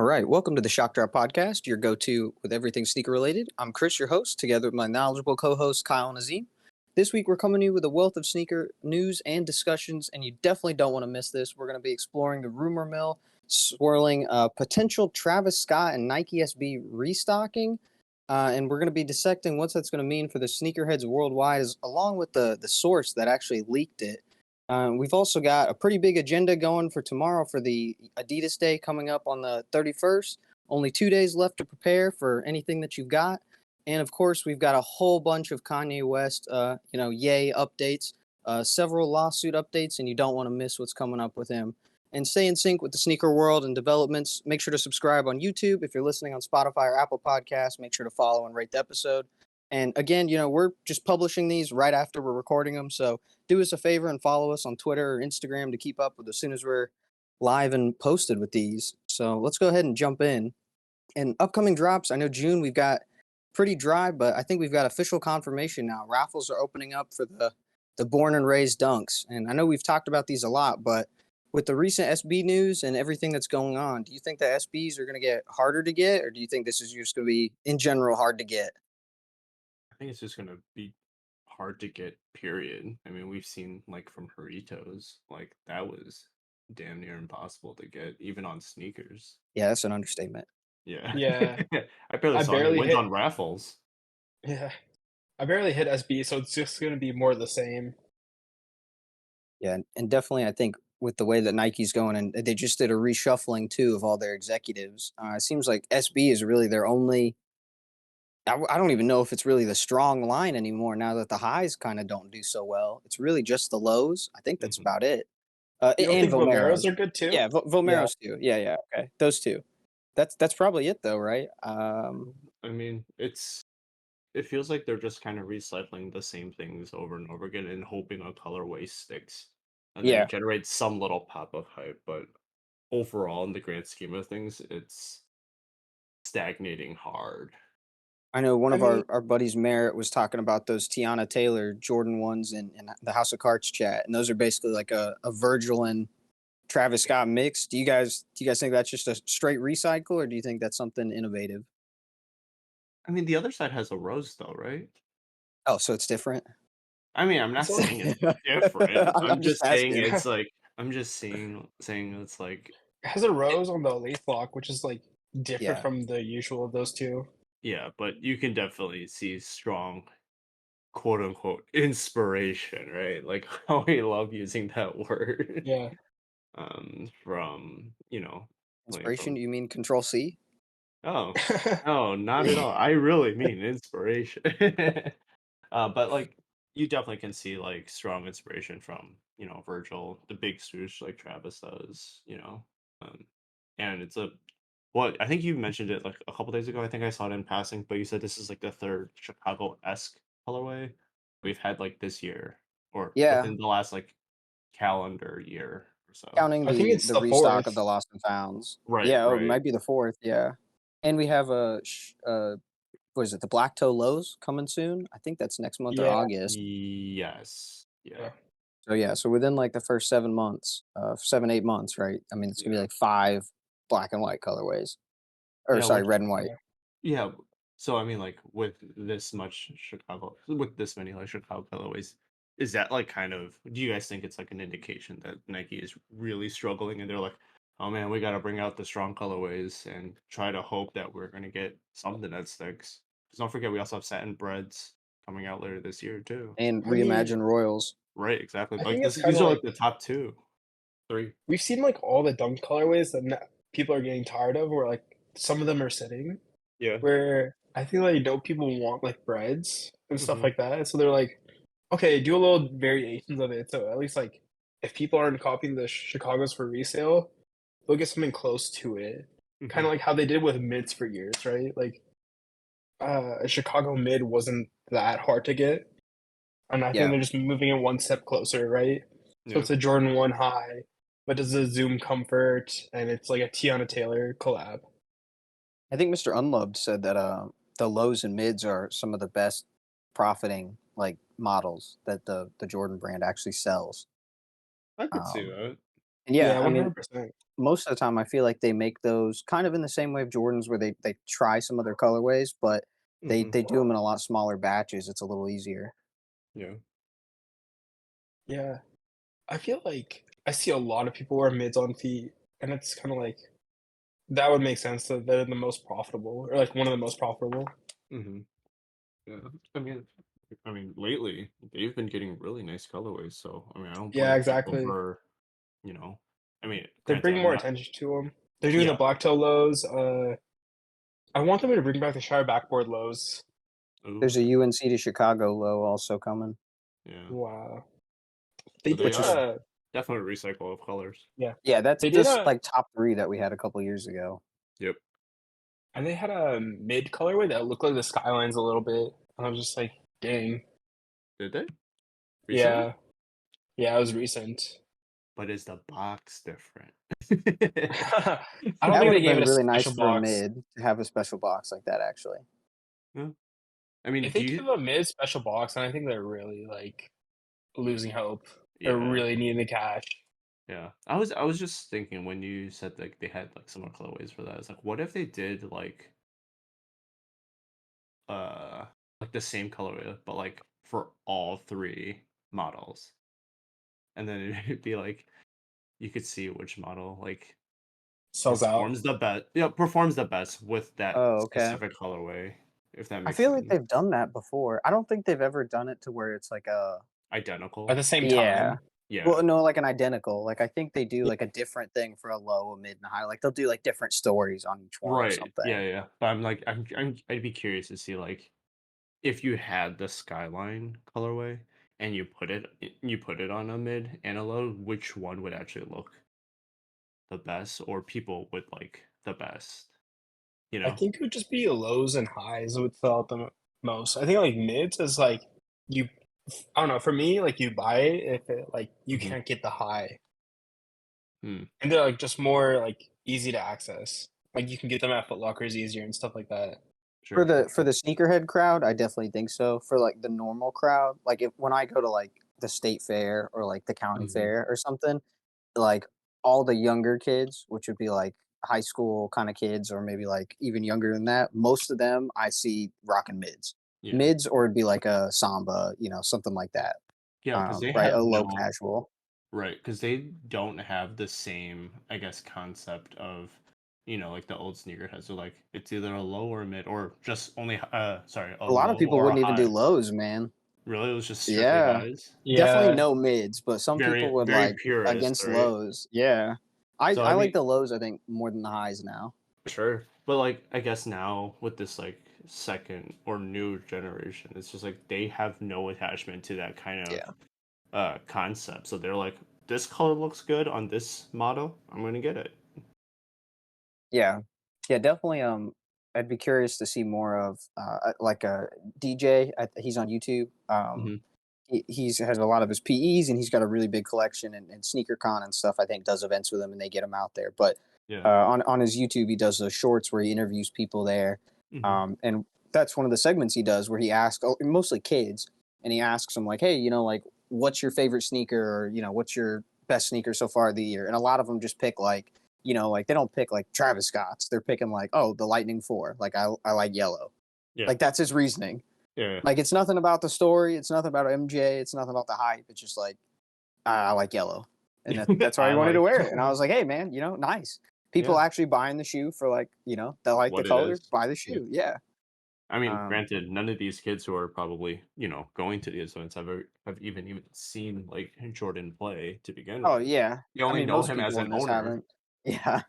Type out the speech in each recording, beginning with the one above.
right, welcome to the Shock Drop Podcast, your go-to with everything sneaker related. I'm Chris, your host, together with my knowledgeable co-host Kyle and Azeem. This week we're coming to you with a wealth of sneaker news and discussions, and you definitely don't want to miss this. We're going to be exploring the rumor mill, swirling potential Travis Scott and Nike SB restocking, and we're going to be dissecting what that's going to mean for the sneakerheads worldwide, along with the source that actually leaked it. We've also got a pretty big agenda going for tomorrow for the Adidas Day coming up on the 31st. Only 2 days left to prepare for anything that you've got. And of course, we've got a whole bunch of Kanye West, yay updates, several lawsuit updates, and you don't want to miss what's coming up with him. And stay in sync with the sneaker world and developments. Make sure to subscribe on YouTube. If you're listening on Spotify or Apple Podcasts, make sure to follow and rate the episode. And again, we're just publishing these right after we're recording them. So do us a favor and follow us on Twitter or Instagram to keep up with as soon as we're live and posted with these. So let's go ahead and jump in. And upcoming drops, I know June we've got pretty dry, but I think we've got official confirmation now. Raffles are opening up for the born and raised dunks. And I know we've talked about these a lot, but with the recent SB news and everything that's going on, do you think the SBs are going to get harder to get, or do you think this is just going to be, in general, hard to get? I think it's just gonna be hard to get, period. I mean, we've seen like from Doritos, like that was damn near impossible to get, even on sneakers. Yeah, that's an understatement. Yeah. Yeah, I barely I saw any barely wins hit. on raffles. Yeah, I barely hit SB, so it's just gonna be more of the same. Yeah, and definitely, I think with the way that Nike's going, and they just did a reshuffling too of all their executives. It seems like SB is really their only. I don't even know if it's really the strong line anymore now that the highs kind of don't do so well. It's really just the lows. I think that's Mhm. about it. You don't And think Vomeros Vomeros. are good too? Yeah, Yeah, Vomeros too. Yeah, yeah. Okay, those two. That's probably it though, right? I mean, it feels like they're just kind of recycling the same things over and over again and hoping a colorway sticks and then Yeah, generates some little pop of hype. But overall, in the grand scheme of things, it's stagnating hard. I know one I of mean, our buddies, Merritt, was talking about those Tiana Taylor Jordan ones in the House of Cards chat, and those are basically like a Virgil and Travis Scott mix. Do you guys think that's just a straight recycle, or do you think that's something innovative? I mean, the other side has a rose, though, right? Oh, so it's different. I mean, I'm not so saying it's different. I'm I'm just just saying asking. it's like I'm just saying it's like it has a it, rose on the lace block, which is like different Yeah, from the usual of those two. yeah, but you can definitely see strong quote unquote inspiration, right? Like how we love using that word. Yeah, From playing inspiration. from You mean Control C? oh no, not at all. I really mean inspiration. But like you definitely can see like strong inspiration from Virgil, the big swoosh like Travis does, um, and it's a what I think you mentioned it like a couple days ago. I think I saw it in passing, but you said this is like the third Chicago-esque colorway we've had like this year or Yeah, within the last like calendar year or so. counting I think the it's the the restock of fourth. the lost and founds. Right, Yeah, oh, it right. might be the fourth. Yeah, and we have what is it? The Black Toe Lows coming soon. I think that's next month or Yeah, August. Yes. Yeah. yeah. So yeah, so within like the first 7 months, 7, 8 months, right? I mean, it's gonna be Yeah. like five black and white colorways, or Yeah, sorry, which red and white. Yeah. yeah, so I mean like with this many like Chicago colorways, is that like kind of do you guys think it's like an indication that Nike is really struggling and they're like, oh man, we gotta bring out the strong colorways and try to hope that we're gonna get something that sticks. Because don't forget we also have satin breads coming out later this year too. And I mean, reimagine Royals. Right, exactly. I Like think it's this kind these of are like like the top two, three. we've seen like all the dunk colorways that people are getting tired of, where like some of them are sitting. Yeah. Where I feel like people want like breads and stuff Hmm. like that, so they're like, okay, do a little variations of it. So at least like if people aren't copying the Chicago's for resale, they'll get something close to it. Hmm. Kind of like how they did with mids for years, right? Like a Chicago mid wasn't that hard to get, and I think Yeah, they're just moving it one step closer, right? So Yeah. it's a Jordan 1 high, but it's a Zoom Comfort, and it's like a Tiana Taylor collab. I think Mr. Unloved said that the lows and mids are some of the best profiting like models that the Jordan brand actually sells. I could see Um, that. And yeah, Yeah, I mean, 100%. most of the time I feel like they make those kind of in the same way of Jordans where they try some other colorways, but Hmm. they do them in a lot smaller batches. It's a little easier. Yeah. Yeah. I feel like I see a lot of people wear mids on feet, and it's kind of like that would make sense that they're the most profitable, or like one of the most profitable. Hmm. Yeah. I mean, lately they've been getting really nice colorways. So I mean, I don't Yeah, blame people exactly. for, you know. I mean, They granted, bring I'm more not. attention to them. They're doing the Yeah. blacktail lows. I want them to bring back the Shire backboard lows. There's a Okay. UNC to Chicago low also coming, Yeah. Wow. They But they did which is are definitely recycle of colors. yeah. yeah, that's They did just like top 3 that we had a couple years ago. Yep. and they had a mid colorway that looked like the skylines a little bit. And I was just like, dang. Did they recently? Yeah. Yeah, it was recent. But is the box different? I don't That think would they have gave been it a really nice special for a box. mid to have a special box like that actually. Yeah. I mean, If do they you? give a mid special box, then I think they're really like losing hope. They're Yeah. really needing the cash. Yeah. I was just thinking when you said like they had like similar colorways for that. It's like, what if they did uh like the same colorway, but like for all 3 models, and then it'd be like you could see which model like Sells out. performs the best. Yeah, performs the best with that Oh, okay. specific colorway. If that I makes feel like sense. they've done that before. I don't think they've ever done it to where it's like a At Identical. the same yeah. time. Yeah. Well, no, like an identical. Like I think they do like a different thing for a low, a mid, and a high. Like they'll do like different stories on each one or Right. Yeah, something. yeah. But I'd be curious to see like if you had the skyline colorway and you put it on a mid and a low, which one would actually look the best or people would like the best, you I know? think it would just be lows and highs would sell out the most. I think like mids is like you. I don't know. For me, like you buy it if it like you Hmm. can't get the high, Hmm. and they're like just more like easy to access. Like you can get them at Foot Lockers easier and stuff like that. Sure, sure, For sure. the sneakerhead crowd, I definitely think so. For like the normal crowd, like if when I go to like the state fair or like the county Hmm. fair or something, like all the younger kids, which would be like high school kind of kids or maybe like even younger than that, most of them I see rocking mids. Yeah. Mids or it'd be like a samba, something like that. Yeah, because they Right, a have low no. casual. Right, because they don't have the same, I guess, concept of, like the old sneakerheads. So like it's either a low or a mid, or just only a A lot of low people or a wouldn't even do high. lows, man. Really, it was just strictly Yeah. highs. Definitely Yeah, no mids, but some people Very, would very like purist, against right? lows. Yeah. I So I I like mean, the lows, I think, more than the highs now. sure, but like I guess now with this like second or new generation, it's just like they have no attachment to that kind of Yeah. concept. So they're like, this color looks good on this model. I'm gonna get it. Yeah. Yeah, definitely, I'd be curious to see more of, like, a DJ. He's on YouTube. Hmm. He's has a lot of his PEs, and he's got a really big collection and sneaker con and stuff. I think does events with him, and they get him out there. But Yeah. on his YouTube, he does those shorts where he interviews people there, Hmm. and that's one of the segments he does where he asks mostly kids, and he asks them like, "Hey, like, what's your favorite sneaker, or what's your best sneaker so far of the year?" And a lot of them just pick like, like they don't pick like Travis Scott's. They're picking like, "Oh, the Lightning 4. Like I like yellow." Yeah. Like that's his reasoning. Yeah. Like it's nothing about the story. It's nothing about MJ. It's nothing about the hype. It's just like I like yellow, and that's why he I wanted to like wear it. And I was like, hey man, nice. People yeah, actually buying the shoe for like they like the what it color. is. Buy the Yeah. shoe. Yeah. I mean, Um. granted, none of these kids who are probably, going to these events have even seen like Jordan play to begin Oh with. yeah. They I only mean, know most him as people an in this owner. haven't. Yeah.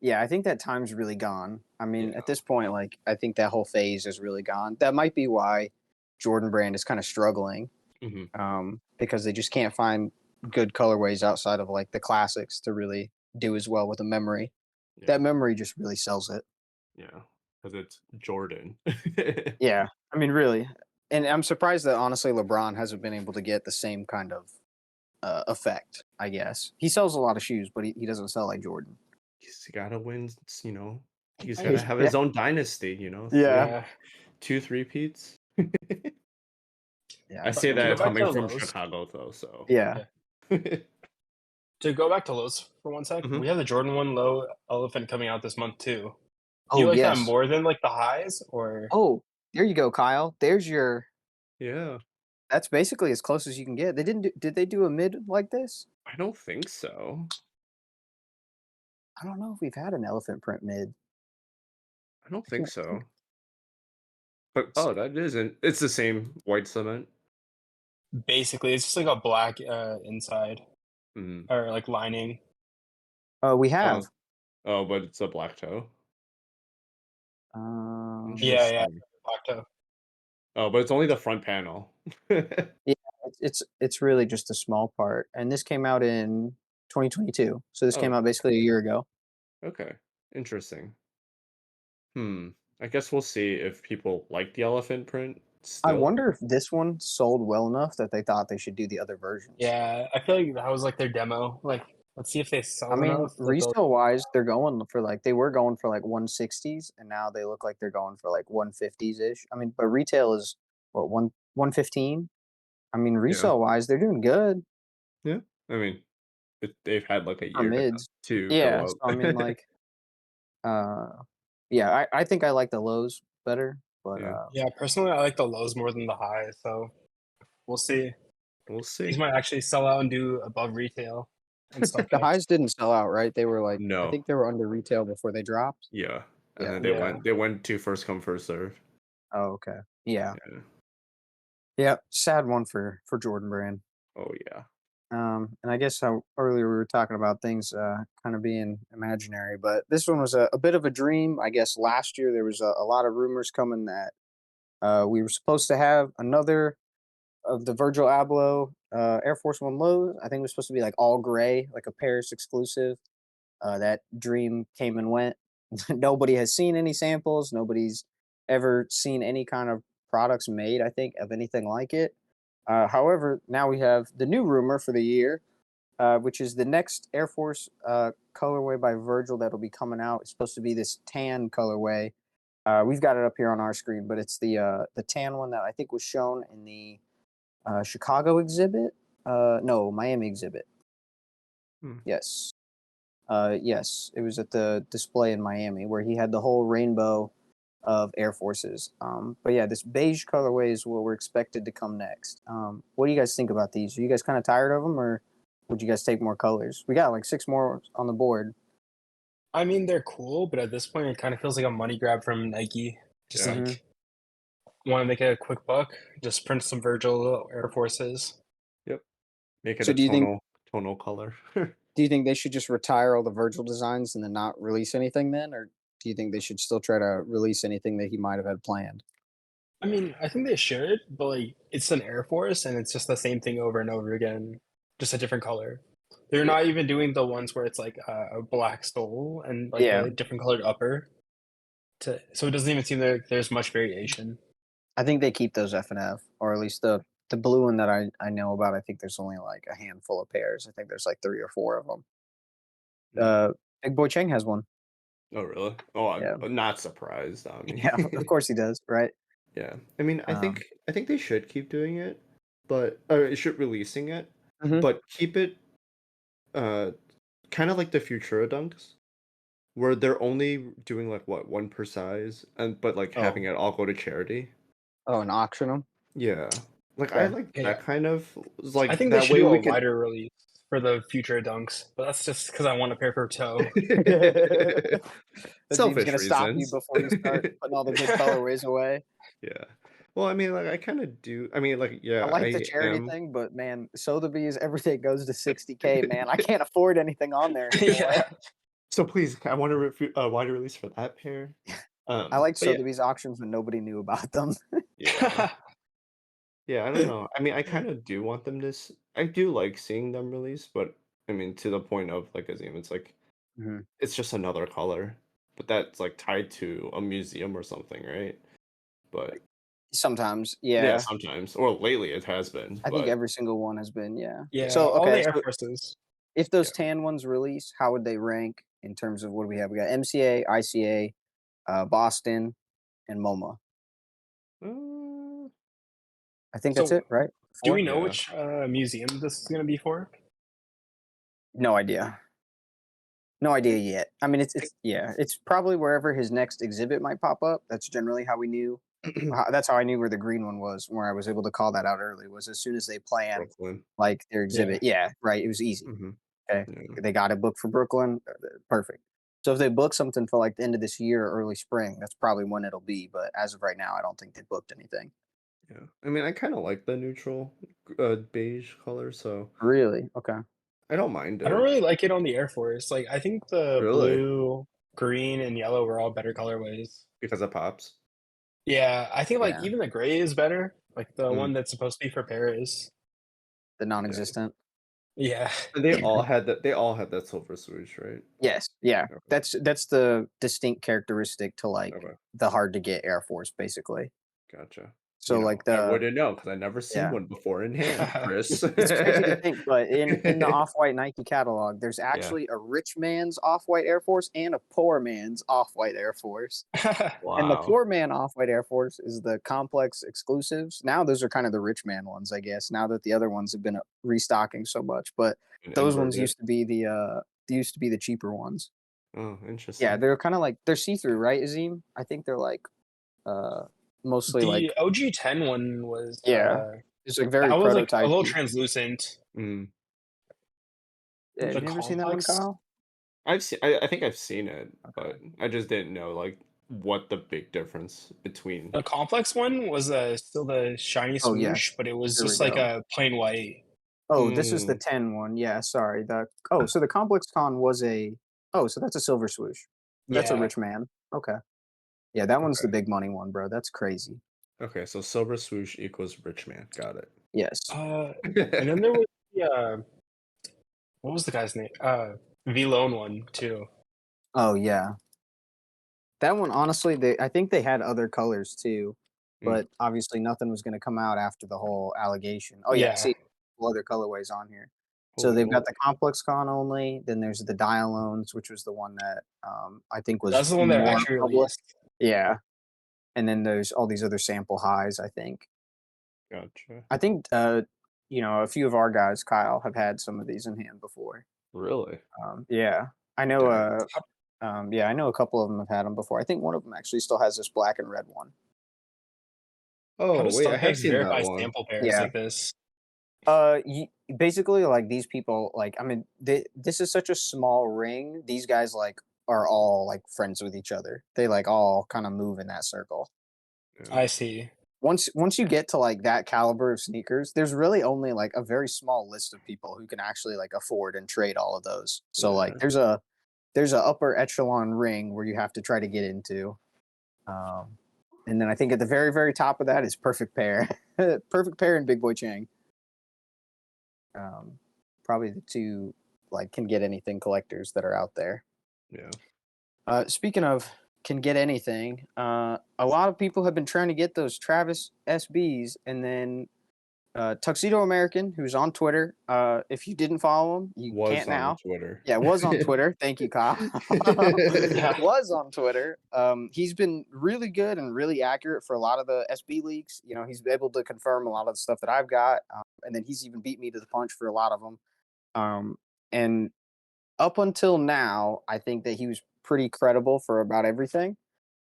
Yeah. I think that time's really gone. I mean, Yeah. at this point, like I think that whole phase is really gone. That might be why Jordan Brand is kind of struggling. Hmm. Because they just can't find good colorways outside of like the classics to really do as well with a memory. Yeah. That memory just really sells it. Yeah. Because it's Jordan. Yeah, I mean, really, and I'm surprised that honestly LeBron hasn't been able to get the same kind of effect. I guess he sells a lot of shoes, but he doesn't sell like Jordan. He's gotta win, he's I gotta have Yeah, his own dynasty, yeah, yeah. 2 3 peats. yeah. I But say To go that back coming to from lows. Chicago though, so yeah, Yeah. To go back to lows for one sec, Hmm. we have the Jordan 1 low elephant coming out this month too. Do you Oh like that yes. more than like the highs or? Oh, there you go, Kyle. There's your. Yeah, That's basically as close as you can get. They didn't. Did they do a mid like this? I don't think so. I don't know if we've had an elephant print mid. I don't I think think. I so. think But let's oh, see. that isn't. It's the same white cement. Basically, it's just like a black inside Mm. or like lining. We Oh, have. oh, but it's a black toe. Um. Yeah, Interesting. black toe. Oh, but it's only the front panel. Yeah. It's really just a small part, and this came out in 2022. So this came Oh, out basically a year ago. okay. Interesting. Hmm. I guess we'll see if people like the elephant print I still. wonder if this one sold well enough that they thought they should do the other versions. Yeah, I feel like that was like their demo. Like, let's see if they I sell mean, enough that they'll. resale wise, they're going for like they were going for like 160s, and now they look like they're going for like 150s ish. I mean, but retail is what 115. I mean, Yeah. resale wise, they're doing good Yeah. I mean, they've had like a for year mids. to Yeah, go so up. I mean, like, uh, yeah, I think I like the lows better, but Yeah. Yeah, personally, I like the lows more than the highs. So we'll see. We'll These see. might actually sell out and do above retail in the StockX. highs didn't sell out, right? They were like, I No. think they were under retail before they dropped. Yeah. And Yeah. then Okay. Yeah. they went to first come first serve. Oh, okay. Yeah. Yeah. Yeah. Sad one for Jordan Brand. Oh yeah. And I guess how earlier we were talking about things kind of being imaginary, but this one was a bit of a dream. I guess last year there was a lot of rumors coming that we were supposed to have another of the Virgil Abloh Air Force One lows. I think it was supposed to be like all gray, like a Paris exclusive. That dream came and went. Nobody has seen any samples. Nobody's ever seen any kind of products made, I think, of anything like it. However, now we have the new rumor for the year, which is the next Air Force colorway by Virgil that'll be coming out. It's supposed to be this tan colorway. We've got it up here on our screen, but it's the tan one that I think was shown in the Chicago exhibit. No, Miami exhibit. Hmm. Yes. Yes, it was at the display in Miami where he had the whole rainbow of Air Forces. But yeah, this beige colorway is what we're expected to come next. What do you guys think about these? Are you guys kind of tired of them, or would you guys take more colors? We got like 6 more on the board. I mean, they're cool, but at this point, it kind of feels like a money grab from Nike. Just Yeah. Mm-hmm. like want to make a quick buck, just print some Virgil Air Forces. Yep. Make it So a do tonal color. you think they should just retire all the Virgil designs and then not release anything then, or do you think they should still try to release anything that he might have had planned? I mean, I think they should, but like it's an Air Force and it's just the same thing over and over again, just a different color. They're Yeah. not even doing the ones where it's like a black sole and like Yeah, a different colored upper. So it doesn't even seem like there's much variation. I think they keep those F and F, or at least the blue one that I know about. I think there's only like a handful of pairs. I think there's like 3 or 4 of them. Hmm. Big Boy Chang has one. Oh really? Oh, Yeah, I'm not surprised. I yeah, of mean, course he does, right? yeah. I mean, Um, I think they should keep doing it, but should releasing it, mhm. but keep it uh kind of like the Futura dunks, where they're only doing like what one per size, and but like having Oh, it all go to charity. and auction them. Yeah, like I Okay. like Yeah, that kind of I like think they that should way do a we can. wider release for the future dunks, but that's just because I want a pair for toe. Azim's Selfish gonna stop you reasons. before you start putting all the good colorways away. Yeah. Well, I mean, like I kind of do. I mean, like I yeah, like the I charity am. thing, but man, Sotheby's everything goes to 60K. Man, I can't afford anything on there anymore. Yeah. So please, I want a wider release for that pair. I like But yeah, Sotheby's auctions when nobody knew about them. yeah, yeah. I don't know. I mean, I kind of do want them to. I do like seeing them release, but I mean, to the point of like Azim, it's like Mhm. it's just another color, but that's like tied to a museum or something, right? But Sometimes, yeah, yeah. sometimes or lately it has been, I think but every single one has been, yeah. Yeah, So, all the okay, Air so Forces. if those yeah. tan ones release, how would they rank in terms of what do we have? We got MCA, ICA, Boston, and MoMA. Uh, I think that's So it, right? do we 4? know yeah. which museum this is going to be for? No idea. No idea yet. I mean, it's probably wherever his next exhibit might pop up. That's generally how we knew. That's how I knew where the green one was. Where I was able to call that out early was as soon as they plan Brooklyn. like their Yeah. exhibit. Yeah, right. It was easy. Mm-hmm. Okay, Yeah. they got a book for Brooklyn. Perfect. So if they book something for like the end of this year or early spring, that's probably when it'll be. But as of right now, I don't think they booked anything. Yeah. I mean, I kind of like the neutral beige color, so Really? Okay. I don't mind I don't it. really like it on the Air Force. Like, I think the Really? blue, green, and yellow were all better colorways. Because it pops. Yeah, I think like Yeah. even the gray is better. Like the Mm, one that's supposed to be for Paris. The yeah. non-existent. Yeah. And they all had that. They all had that silver swoosh, right? Yes. Yeah. Okay. That's the distinct characteristic to like Okay. the hard to get Air Force, basically. Gotcha. So like I the wouldn't know because I never seen yeah. one before in hand, Chris. It's crazy to think, but in the off-white Nike catalog, there's Yeah. actually a rich man's off-white Air Force and a poor man's off-white Air Force. And the Wow. poor man off-white Air Force is the complex exclusives. Now those are kind of the rich man ones, I guess. Now that the other ones have been restocking so much, but And those ones inverted. used to be the cheaper ones. Oh, Yeah, interesting. they're kind of like they're see-through, right, Azeem? I think they're like uh mostly like The OG 10 one was yeah, it's like very that was like a little prototypey. translucent. Mm. Have The you ever seen that one, complex, Kyle? I've seen. I think I've seen it, Okay. but I just didn't know like what the big difference between. the complex one was Yes. still the shiny Oh yes. swoosh, but it was Here we just like go. a plain white. Oh, this is the Mm, 10 one. Yeah, sorry. So the Complex Con was so that's a silver swoosh. That's a Yeah. rich man. Okay. Yeah, that one's the okay. big money one, bro. That's crazy. Okay. So silver swoosh equals rich man. Got Yes. And then there was the what was the guy's name? V Lone one too. Oh yeah. That one honestly, I think they had other colors too, Mm. but obviously nothing was gonna come out after the whole allegation. Oh yeah, I Yeah. see other colorways on here. So Holy they've got moly. the Complex Con only, then there's the Dialones, which was the one that I think was That's the one that more actually public. released. Yeah. And then there's all these other sample highs, I think. Gotcha. I think, a few of our guys, Kyle, have had some of these in hand before. Really? Yeah, I know. Dang. Yeah, I know a couple of them have had them before. I think one of them actually still has this black and red one. How Oh does wait, I have StockX seen that verify one. sample pairs Yeah. like this? Basically, like these people, like I mean, this is such a small ring. These guys like are all like friends with each other. They like all kind of move in that circle. Yeah. I see. Once you get to like that caliber of sneakers, there's really only like a very small list of people who can actually like afford and trade all of those. So like Yeah. there's a upper echelon ring where you have to try to get into. And then I think at the very, very top of that is Perfect Pair. Perfect Pair and Big Boy Chang. Um, Probably the two like can get anything collectors that are out there. Yeah. Speaking of can get anything, a lot of people have been trying to get those Travis SBs, and then Tuxedo American, who's on Twitter. If you didn't follow him, you Was can't on now. Twitter. Yeah, was on Twitter. Thank you, Kyle. Yeah. Was on Twitter. He's been really good and really accurate for a lot of the SB leaks. You know, he's able to confirm a lot of the stuff that I've got, and then he's even beat me to the punch for a lot of them. And up until now, I think that he was pretty credible for about everything.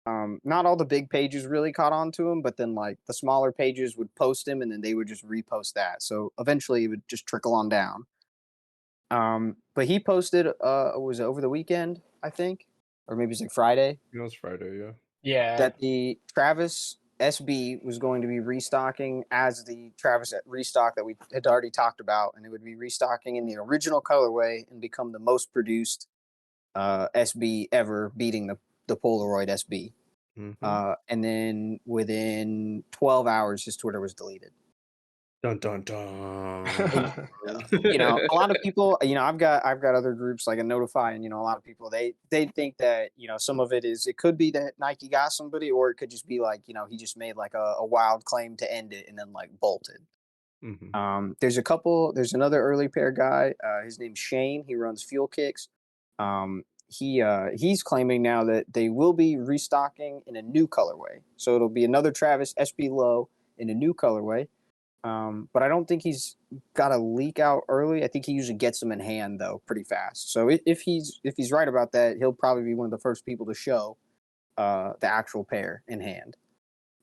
Not all the big pages really caught on to him, but then like the smaller pages would post him and then they would just repost that. So eventually it would just trickle on down. But he posted was it over the weekend, I think, or maybe it's like Friday, It was Friday, yeah. Yeah. that the Travis SB was going to be restocking as the Travis restock that we had already talked about, and it would be restocking in the original colorway and become the most produced SB ever, beating the Polaroid SB. Mm-hmm. And then within 12 hours, his Twitter was deleted. Dun dun dun. And a lot of people, I've got other groups like a Notify, and a lot of people they think that some of it could be that Nike got somebody, or it could just be like he just made like a wild claim to end it and then like bolted. Mm-hmm. There's another early pair guy. His name's Shane. He runs Fuel Kicks. He's claiming now that they will be restocking in a new colorway. So it'll be another Travis SB Low in a new colorway. But I don't think he's got a leak out early. I think he usually gets them in hand though pretty fast. So if he's right about that, he'll probably be one of the first people to show the actual pair in hand.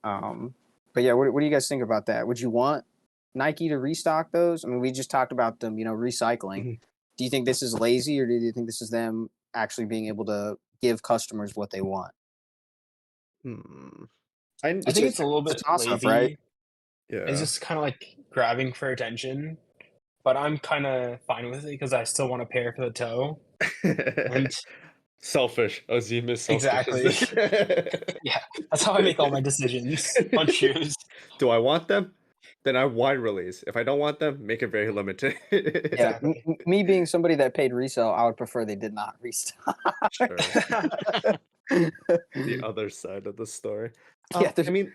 But yeah, what do you guys think about that? Would you want Nike to restock those? I mean, we just talked about them, recycling. Mhm. Do you think this is lazy, or do you think this is them actually being able to give customers what they want? I think it's a little bit toss-up, lazy. right? Yeah. It's just kind of like grabbing for attention, but I'm kind of fine with it because I still want a pair for the toe. And Selfish. Azeem is selfish. Exactly. Yeah, that's how I make all my decisions on shoes. Do I want them? Then I wide release. If I don't want them, make it very limited. Yeah, Exactly. me being somebody that paid resale, I would prefer they did not restock. Sure. The other side of the story. Yeah, I mean,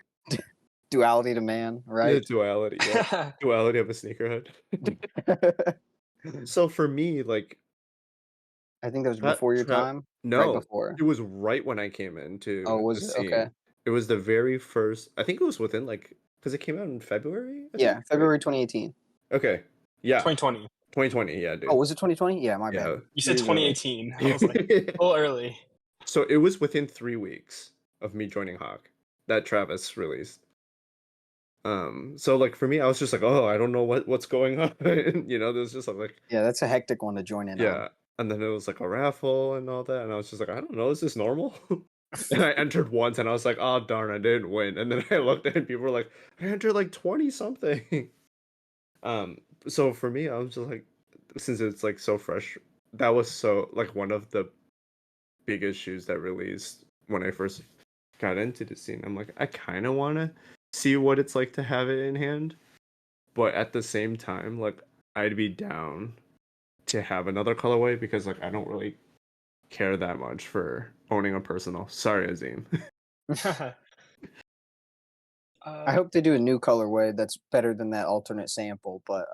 duality to man, the right? duality. Yeah. Duality of a sneakerhead. So for me, like I think that was that before your time. Right no, before. it was right when I came Oh, into was the it? scene. Okay. It was the very first. I think it was within because it came out in February. I Yeah, think, February 2018. right? Okay. Yeah. 2020. 2020. Yeah, dude. Oh, was it 2020? Yeah, my Yeah. bad. You said Years early. 2018. I was like, a little early. So it was within 3 weeks of me joining Hawk that Travis released. So like for me, I was just like, oh, I don't know what's going on. There's just like Yeah, that's a hectic one to join in on. yeah. And then it was like a raffle and all that, and I was just like, I don't know, is this normal? And I entered once, and I was like, oh darn, I didn't win. And then I looked at it, and people were like, I entered like 20 something. So for me, I was just like, since it's like so fresh, that was so like one of the biggest shoes that released when I first got into the scene. I'm like, I kind of want to see what it's like to have it in hand, but at the same time, like I'd be down to have another colorway because like I don't really care that much for owning a personal. Sorry, Azeem. I hope they do a new colorway that's better than that alternate sample. But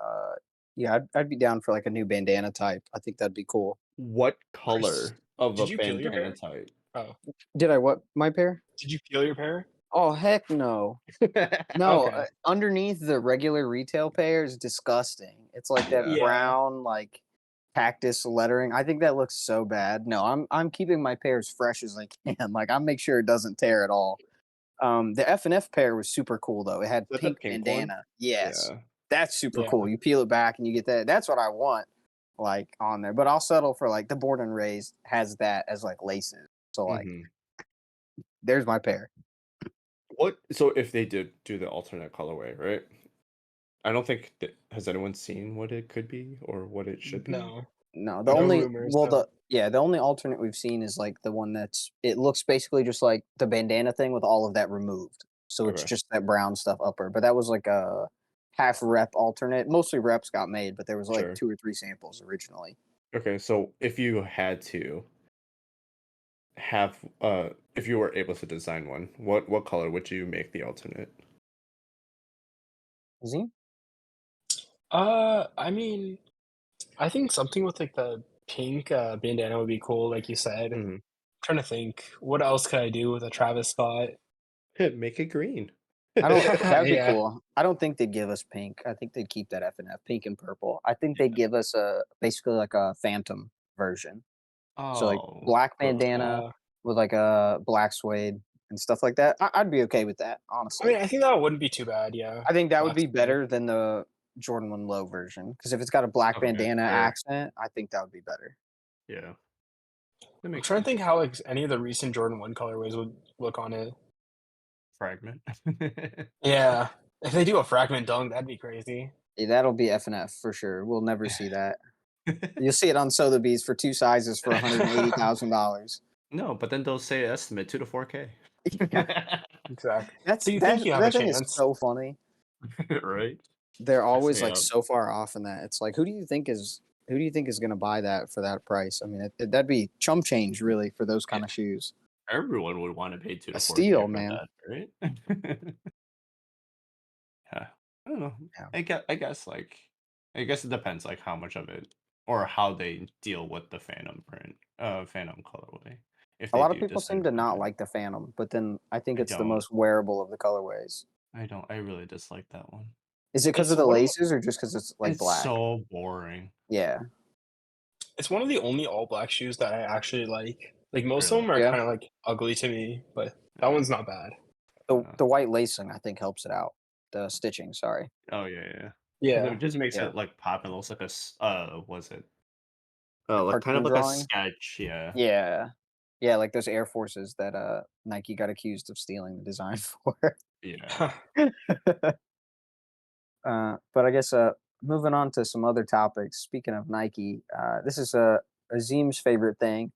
yeah, I'd be down for like a new bandana type. I think that'd be cool. What color of did a you peel your bandana hair? type? Oh, Did I what? My pair? did you peel your pair? Oh heck no. No, Okay. underneath the regular retail pair is disgusting. It's like that Yeah. brown, like cactus lettering. I think that looks so bad. No, I'm keeping my pair as fresh as I can. Like I make sure it doesn't tear at all. The F&F pair was super cool though. It had With pink the pink bandana. one? Yes, Yeah. that's super Yeah. cool. You peel it back and you get that. That's what I want, like on there. But I'll settle for like the Born and Raised has that as like laces. So like, there's my pair. What? So if they did do the alternate colorway, right? I don't think has anyone seen what it could be or what it should be. No. No, the No only rumors, well no. the only alternate we've seen is like the one it looks basically just like the bandana thing with all of that removed. So it's Okay. just that brown stuff upper. But that was like a half rep alternate. Mostly reps got made, but there was like Sure. 2 or 3 samples originally. Okay, so if you had to have if you were able to design one, what color would you make the alternate? Azeem? I mean, I think something with like the pink bandana would be cool, like you said. Mhm. Trying to think, what else could I do with a Travis spot? Make it green. I don't that would be Yeah. cool. I don't think they'd give us pink. I think they'd keep that F&F, pink and purple. I think they'd give us basically like a phantom version. So like Oh, black gross. bandana with like a black suede and stuff like that. I'd be okay with that, I honestly. mean, I think that wouldn't be too bad, yeah. I think that would Black be suede. better than the Jordan 1 Low version because if it's got a black Okay, bandana fair. accent, I think that would be better. Yeah. That I'm makes trying to sense. think how like any of the recent Jordan 1 colorways would look on it. Fragment. Yeah. If they do a fragment dunk, that'd be crazy. Yeah, that'll be F&F for sure. We'll never see that. You'll see it on Sotheby's for 2 sizes for $180,000. No, but then they'll say estimate 2 to 4K. Exactly. So you that think you have a thing is chance? so funny. Right? They're always me like up. so far off in that. It's like who do you think is going to buy that for that price? I mean, that'd be chump change really for those kind of shoes. Everyone would want to pay 2 to A 4K steal, for man. that, right? Yeah. I don't know. Yeah. I guess it depends like how much of it or how they deal with the Phantom print, Phantom colorway. If A they lot of do people seem decide to to do not that. like the Phantom, but then I think I it's the don't. most wearable of the colorways. I don't. I really dislike that one. Is it because It's of the one of laces or just because it's like It's black? so boring. Yeah. it's one of the only all black shoes that I actually like. Like most of Really? them are Yeah. kind of like ugly to me, but that one's not bad. The white lacing I think helps it out. The stitching, sorry. Oh yeah. Because Yeah. it just makes Yeah. it like pop and looks like was it? A Like kind of cartoon like a drawing. sketch. Yeah. Yeah. Yeah, like those Air Forces that Nike got accused of stealing the design for. Yeah. But I guess moving on to some other topics. Speaking of Nike, this is Azim's favorite thing.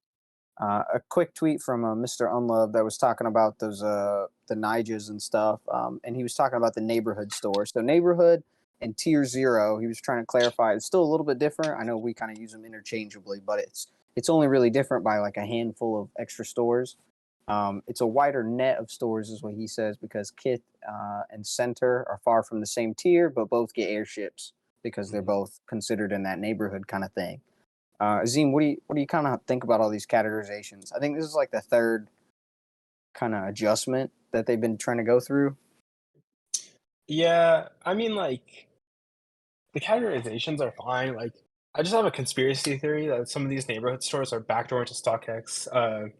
A quick tweet from Mr. Unlove that was talking about those the Nijas and stuff, and he was talking about the neighborhood store. So neighborhood and tier zero, he was trying to clarify. It's still a little bit different. I know we kind of use them interchangeably, but it's only really different by like a handful of extra stores. It's a wider net of stores, is what he says, because Kith and Center are far from the same tier, but both get airships because they're Mhm. both considered in that neighborhood kind of thing. Azim, what do you kind of think about all these categorizations? I think this is like the third kind of adjustment that they've been trying to go through. Yeah, I mean, like, the categorizations are fine. Like, I just have a conspiracy theory that some of these neighborhood stores are backdooring to StockX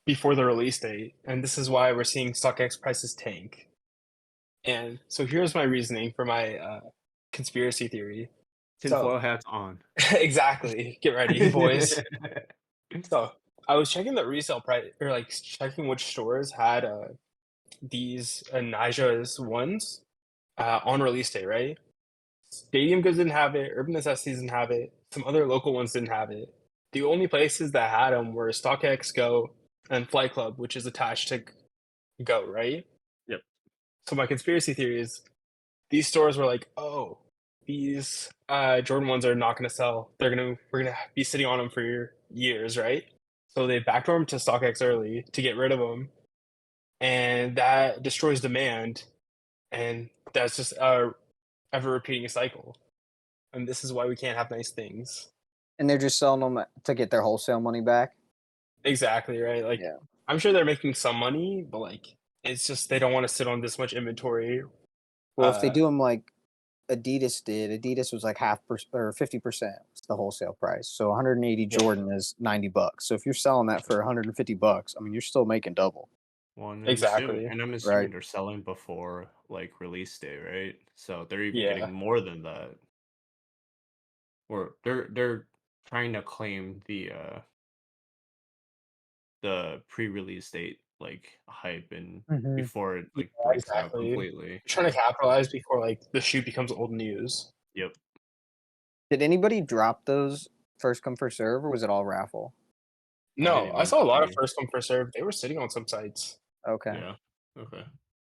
before the release date, and this is why we're seeing StockX prices tank. And so here's my reasoning for my conspiracy theory. So Tinfoil hats on. exactly, get ready, boys. So I was checking the resale price, or like checking which stores had these Nija's ones on release day, right? Stadium Goods didn't have it. Urban Necessities didn't have it. Some other local ones didn't have it. The only places that had them were StockX, Go, and Flight Club, which is attached to Go, right? Yep. So my conspiracy theory is these stores were like, oh, these Jordan ones are not going to sell. We're gonna be sitting on them for years, right? So they backdoor them to StockX early to get rid of them, and that destroys demand, and that's just a ever repeating cycle. And this is why we can't have nice things. And they're just selling them to get their wholesale money back. Exactly, right? Like, Yeah. I'm sure they're making some money, but like, it's just they don't want to sit on this much inventory. Well, if they do them like Adidas did, Adidas was like or 50% the wholesale price. So 180 Yeah. Jordan is $90. So if you're selling that for 150 bucks, I mean, you're still making double. Well, and Exactly. I'm assuming Right. they're selling before like release day, right? So they're even Yeah. getting more than that. Or they're trying to claim the pre-release date like hype and before it Yeah, like breaks out exactly. completely. Trying to capitalize before like the shoe becomes old news. Yep. Did anybody drop those first come first serve, or was it all raffle? No, didn't I even saw a lot of see. first come first serve. They were sitting on some sites. Okay. Yeah. Okay.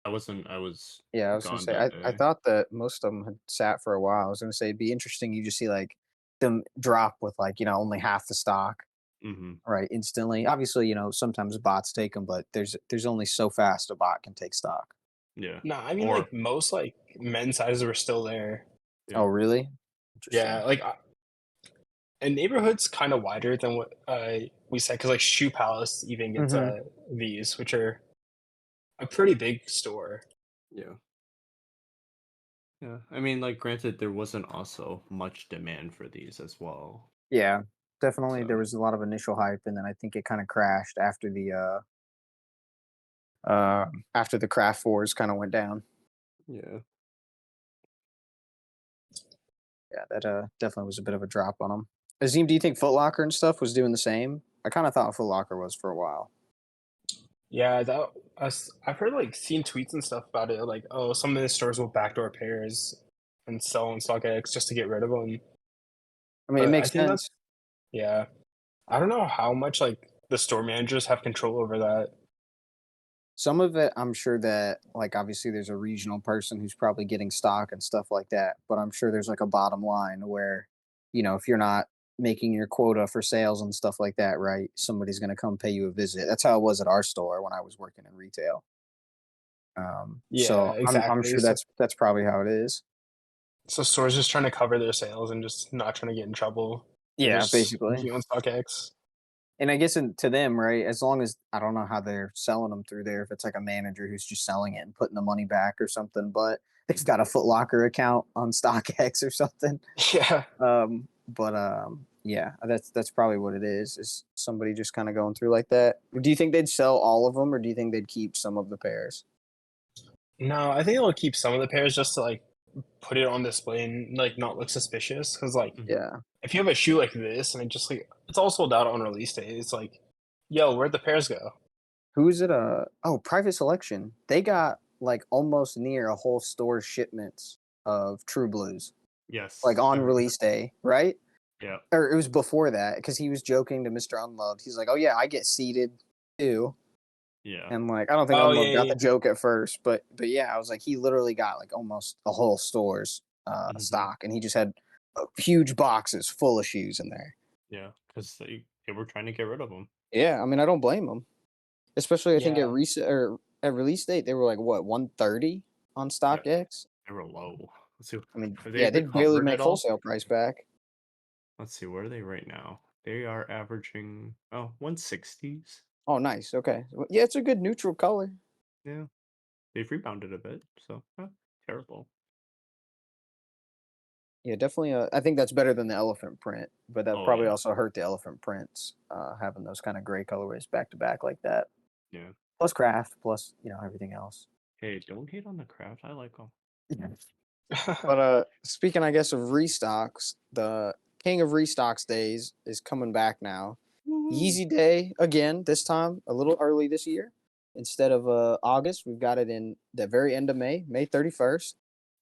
I was Yeah, I was gonna gone say that I day. thought that most of them had sat for a while. I was gonna say it'd be interesting. You just see like them drop with like only half the stock, Mm-hmm. right? Instantly. Obviously, sometimes bots take them, but there's only so fast a bot can take stock. Yeah. No, I mean Or like most like men's sizes were still there. yeah. Oh, really? Interesting. Yeah, like and neighborhood's kind of wider than what we said because like Shoe Palace even gets Mhm. these, which are a pretty big store. Yeah. Yeah. I mean, like granted there wasn't also much demand for these as well. Yeah, definitely. There So was a lot of initial hype, and then I think it kind of crashed after the craft wars kind of went down. yeah. Yeah, that definitely was a bit of a drop on them. Azim, do you think Foot Locker and stuff was doing the same? I kind of thought Foot Locker was for a while. Yeah, I've heard like seen tweets and stuff about it. Like, oh, some of the stores will backdoor pairs and sell on StockX just to get rid of them. I mean, it But I makes think that's sense. yeah. I don't know how much like the store managers have control over that. Some of it, I'm sure that like obviously there's a regional person who's probably getting stock and stuff like that, but I'm sure there's like a bottom line where, if you're not making your quota for sales and stuff like that, right? Somebody's going to come pay you a visit. That's how it was at our store when I was working in retail. Yeah, So I'm exactly. sure So, that's probably how it is. so stores just trying to cover their sales and just not trying to get in trouble and Yeah, just basically. using on StockX. And I guess to them, right? As long as I don't know how they're selling them through there, if it's like a manager who's just selling it and putting the money back or something, but they've got a Foot Locker account on StockX or something. Yeah. Yeah, that's probably what it is somebody just kind of going through like that. Do you think they'd sell all of them, or do you think they'd keep some of the pairs? No, I think they'll keep some of the pairs just to like put it on display and like not look suspicious. Because like Yeah. if you have a shoe like this and it just like it's all sold out on release day, it's like, yo, where'd the pairs go? Who is it? Private Selection. They got like almost near a whole store shipments of True Blues, Yes. like on release day, right? Yeah. Or it was before that because he was joking to Mr. Unloved. He's like, "Oh yeah, I get seated too." Yeah. And like, I don't think Unloved got the joke at first, but yeah, I was like, he literally got like almost the whole store's stock, and he just had huge boxes full of shoes in there. Yeah, because they were trying to get rid of them. Yeah, I mean, I don't blame them. Especially, I think Yeah. at release date, they were like what 130 on StockX. They were low. Let's see. I mean, Have yeah, they barely recovered make at all? wholesale price back. Let's see, where are they right now? They are averaging 160s. Oh, nice. Okay, yeah, it's a good neutral color. Yeah, they've rebounded a bit, so terrible. Yeah, definitely. I think that's better than the elephant print, but that Oh, probably yeah. also hurt the elephant prints, having those kind of gray colorways back to back like that. Yeah. Plus craft, plus everything else. Hey, don't hate on the craft. I like them. But speaking, I guess, of restocks, the king of restocks days is coming back now. Yeezy Day again. This time a little early this year. Instead of August, we've got it in the very end of May, May 31st.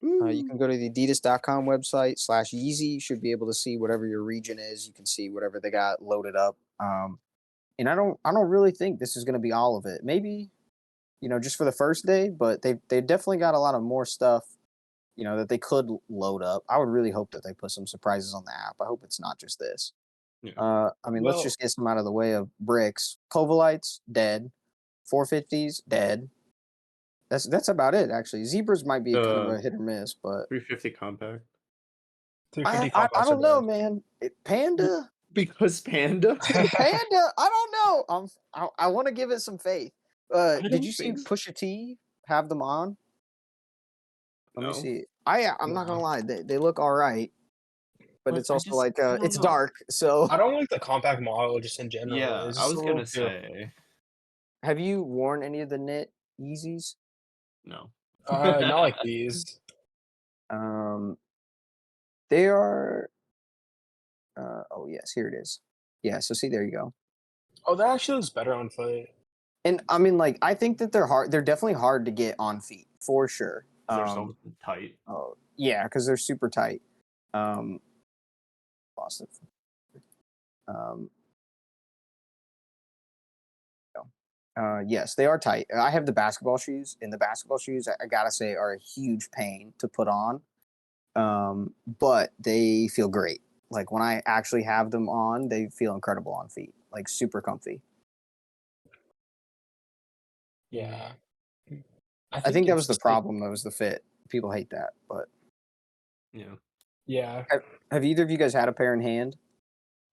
You can go to the Adidas.com website /Yeezy. You should be able to see whatever your region is. You can see whatever they got loaded up. And I don't really think this is going to be all of it. Maybe, just for the first day, but they definitely got a lot of more stuff, that they could load up. I would really hope that they put some surprises on the app. I hope it's not just this. Yeah. I mean, let's just get some out of the way of bricks. Kovalites, dead. 450s, dead. That's about it, actually. Zebras might be kind of a hit or miss, but 350 compact. 350 I don't know, man. Panda? Because Panda? Panda? I don't know. I want to give it some faith. Did you see Pusha T have them on? Let me see. I'm not gonna lie, they look all right, but it's also like it's dark. So I don't like the compact model just in general. Yeah, I was gonna say. Have you worn any of the knit Yeezys? No. Not like these. They are. Oh yes, here it is. Yeah. So see, there you go. Oh, that actually looks better on foot. And I mean, like, I think that they're hard. They're definitely hard to get on feet for sure. They're so tight. Oh yeah, because they're super tight. Lost it. Yes, they are tight. I have the basketball shoes, and the basketball shoes, I gotta say, are a huge pain to put on. But they feel great. Like when I actually have them on, they feel incredible on feet, like super comfy. Yeah. I think that was the problem. That was the fit. People hate that, but yeah. Yeah. Have either of you guys had a pair in hand?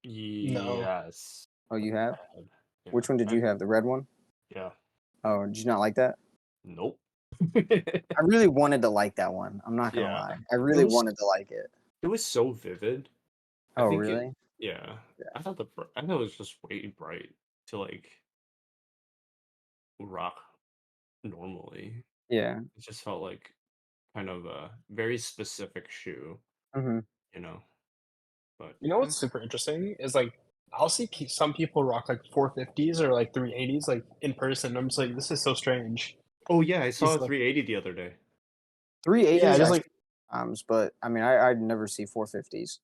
Yes. Oh, you have? Yeah. Which one did you have? The red one? Yeah. Oh, did you not like that? Nope. I really wanted to like that one. I'm not gonna lie. I really wanted to like it. It was so vivid. Oh, really? Yeah. I thought it was just way bright to like rock normally. Yeah. It just felt like kind of a very specific shoe. Mm-hmm. But what's super interesting is like I'll see some people rock like 450s or like 380s like in person. I'm just like, this is so strange. Oh yeah, I saw a 380 the other day. 380s, yeah, just like but I mean, I'd never see 450s.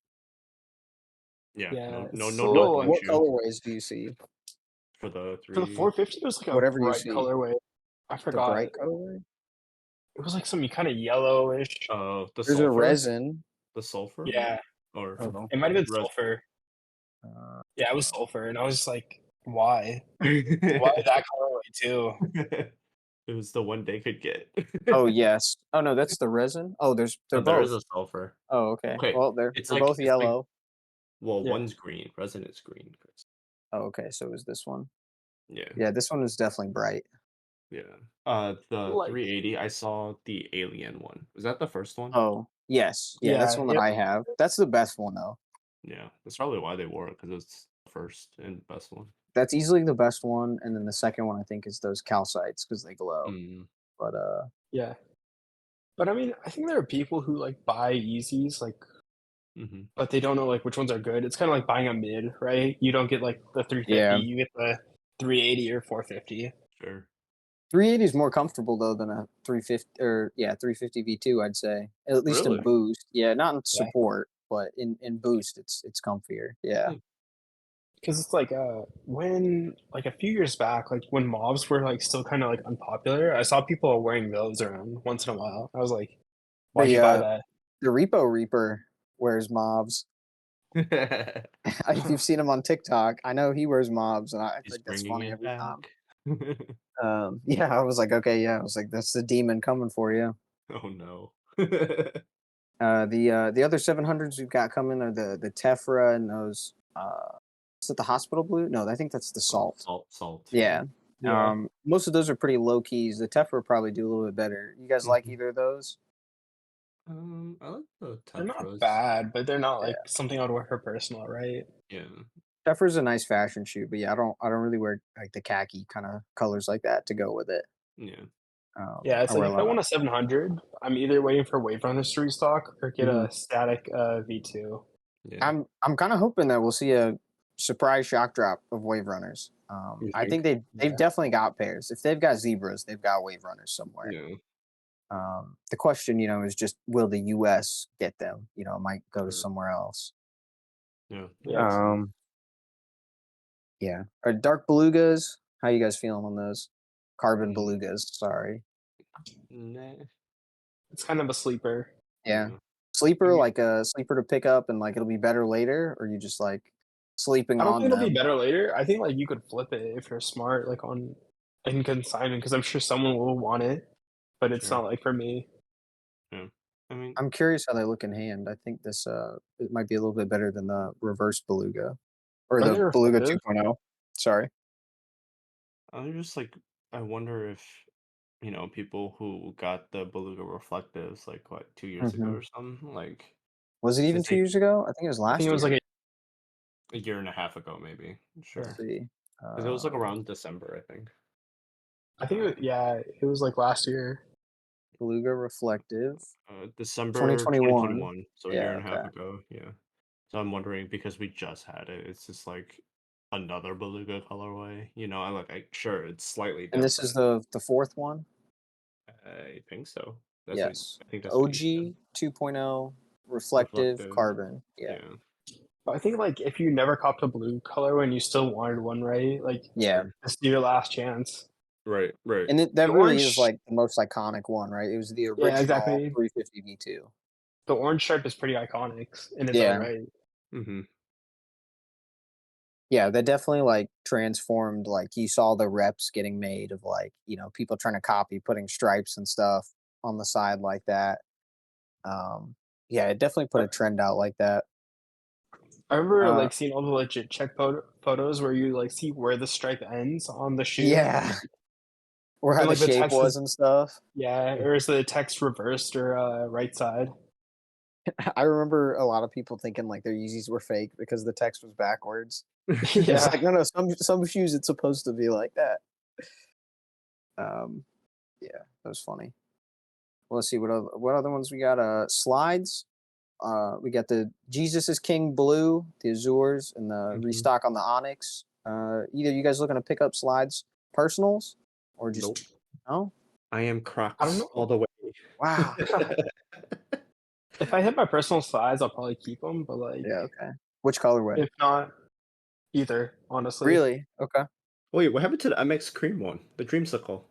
Yeah. No. What colorways do you see for the 450? It was like whatever a bright colorway. I forgot. The bright colorway. It was like some kind of yellowish. Oh, there's a resin. The sulfur. Yeah. Or it might have been sulfur. Yeah, it was sulfur, and I was just like, why? Why that colorway too? It was the one they could get. Oh yes. Oh no, that's the resin. Oh, they're both. There is a sulfur. Oh okay. Well, they're both yellow. Well, one's green. Resin is green, Chris. Oh, okay, so it was this one. Yeah. Yeah, this one is definitely bright. Yeah. The Like, 380, I saw the Alien one. Was that the first one? Oh, yes. Yeah, that's yeah, the one that yep. I have. That's the best one though. Yeah. That's probably why they wore it, because it's the first and best one. That's easily the best one, and then the second one I think is those calcites because they glow. Mm. But Yeah. But I mean, I think there are people who like buy Yeezys, like, Mm-hmm. but they don't know like which ones are good. It's kind of like buying a mid, right? You don't get like the 350, yeah, you get the 380 or 450. Sure. 380 is more comfortable though than a 350 or 350 V2. I'd say at least in Really? boost. Yeah, not in Yeah, support, but in boost, it's comfier. Yeah, Hmm. because it's like when like a few years back, like when mobs were like still kind of like unpopular, I saw people wearing those around once in a while. I was like, why'd the you buy that? the Repo Reaper wears mobs. If you've seen him on TikTok, I know he wears mobs, and I He's think that's bringing funny it every time. back. Yeah, I was like, okay, yeah, I was like, that's the demon coming for you. Oh no. The other 700s we've got coming are the Tephra and those. Is it the Hospital Blue? No, I think that's the Salt. Salt. Yeah. Yeah, Most of those are pretty low keys. The Tephra probably do a little bit better. You guys like Mhm. either of those? I like the they're not Tefras. bad, but they're not Yeah. like something I'd wear for personal, right? Yeah. Tephra's a nice fashion shoe, but yeah, I don't really wear like the khaki kind of colors like that to go with it. Yeah. Yeah, I it's like wear a if I lot of. want a 700, I'm either waiting for Wave Runners to restock or get Mhm. a static V2. Yeah. I'm kind of hoping that we'll see a surprise shock drop of Wave Runners. You I think think? they've Yeah. definitely got pairs. If they've got zebras, they've got Wave Runners somewhere. Yeah. The question, is just will the U.S. get them? It might go to Sure. somewhere else. Yeah. That Yeah. makes sense. Yeah. Are dark belugas? How you guys feeling on those? Carbon Mm, belugas. Sorry. nah. It's kind of a sleeper. Yeah. Yeah. I Sleeper, mean, like a sleeper to pick up, and like it'll be better later, or you just like sleeping I don't think on it'll be them. better later. I think like you could flip it if you're smart, like on in consignment, because I'm sure someone will want it, but it's sure. not like for me. Yeah. I mean, I'm curious how they look in hand. I think this it might be a little bit better than the reverse beluga or Are they the beluga reflective? 2.0. Sorry. I'm just like, I wonder if, people who got the Beluga Reflectives, like, what, 2 years ago Hmm. or something, like, Was it even since 2 years ago? I think it was I think last it was like year. a year and a half ago, maybe. Let's Sure. see. Because it was like around December, I think. I think yeah, it was like last year. Beluga reflective December 2021. 2021, so a year Yeah, and a okay. half ago. Yeah. So I'm wondering, because we just had it, it's just like another Beluga colorway. Sure, it's slightly And this is different. the fourth one? I think so. Yes. I think The that's what you said. OG 2.0 reflective Reflective. carbon. Yeah. Yeah. But I think like if you never copped a blue color and you still wanted one, right? Like Yeah. Sure. this is your last chance. Right. Right. And that The really is orange, like the most iconic one, right? It was the yeah, original exactly. 350 V2. The orange stripe is pretty iconic in its own Yeah. right. Mm-hmm. Yeah, that definitely like transformed, like you saw the reps getting made of like, people trying to copy putting stripes and stuff on the side like that. Um yeah, it definitely put a trend out like that. I remember Uh like seeing all the legit check photos where you like see where the stripe ends on the shoe, yeah, or how and the like the shape text was is and stuff. yeah, or is the text reversed or right side? I remember a lot of people thinking like their Yeezys were fake because the text was backwards. It's Yeah, like no, some shoes it's supposed to be like that. Um, yeah, that was funny. Well, let's see what other ones we got. Slides. We got the Jesus is King blue, the Azures, and the Mm-hmm. restock on the Onyx. Either you guys looking to pick up slides personals or just Nope. no? I am I don't Crocs all know. the way. Wow. If I hit my personal size, I'll probably keep them, but like Yeah. Okay. Which colorway? if not, either honestly. Really? Okay. Wait, what happened to the MX Cream one? The Dreamsicle.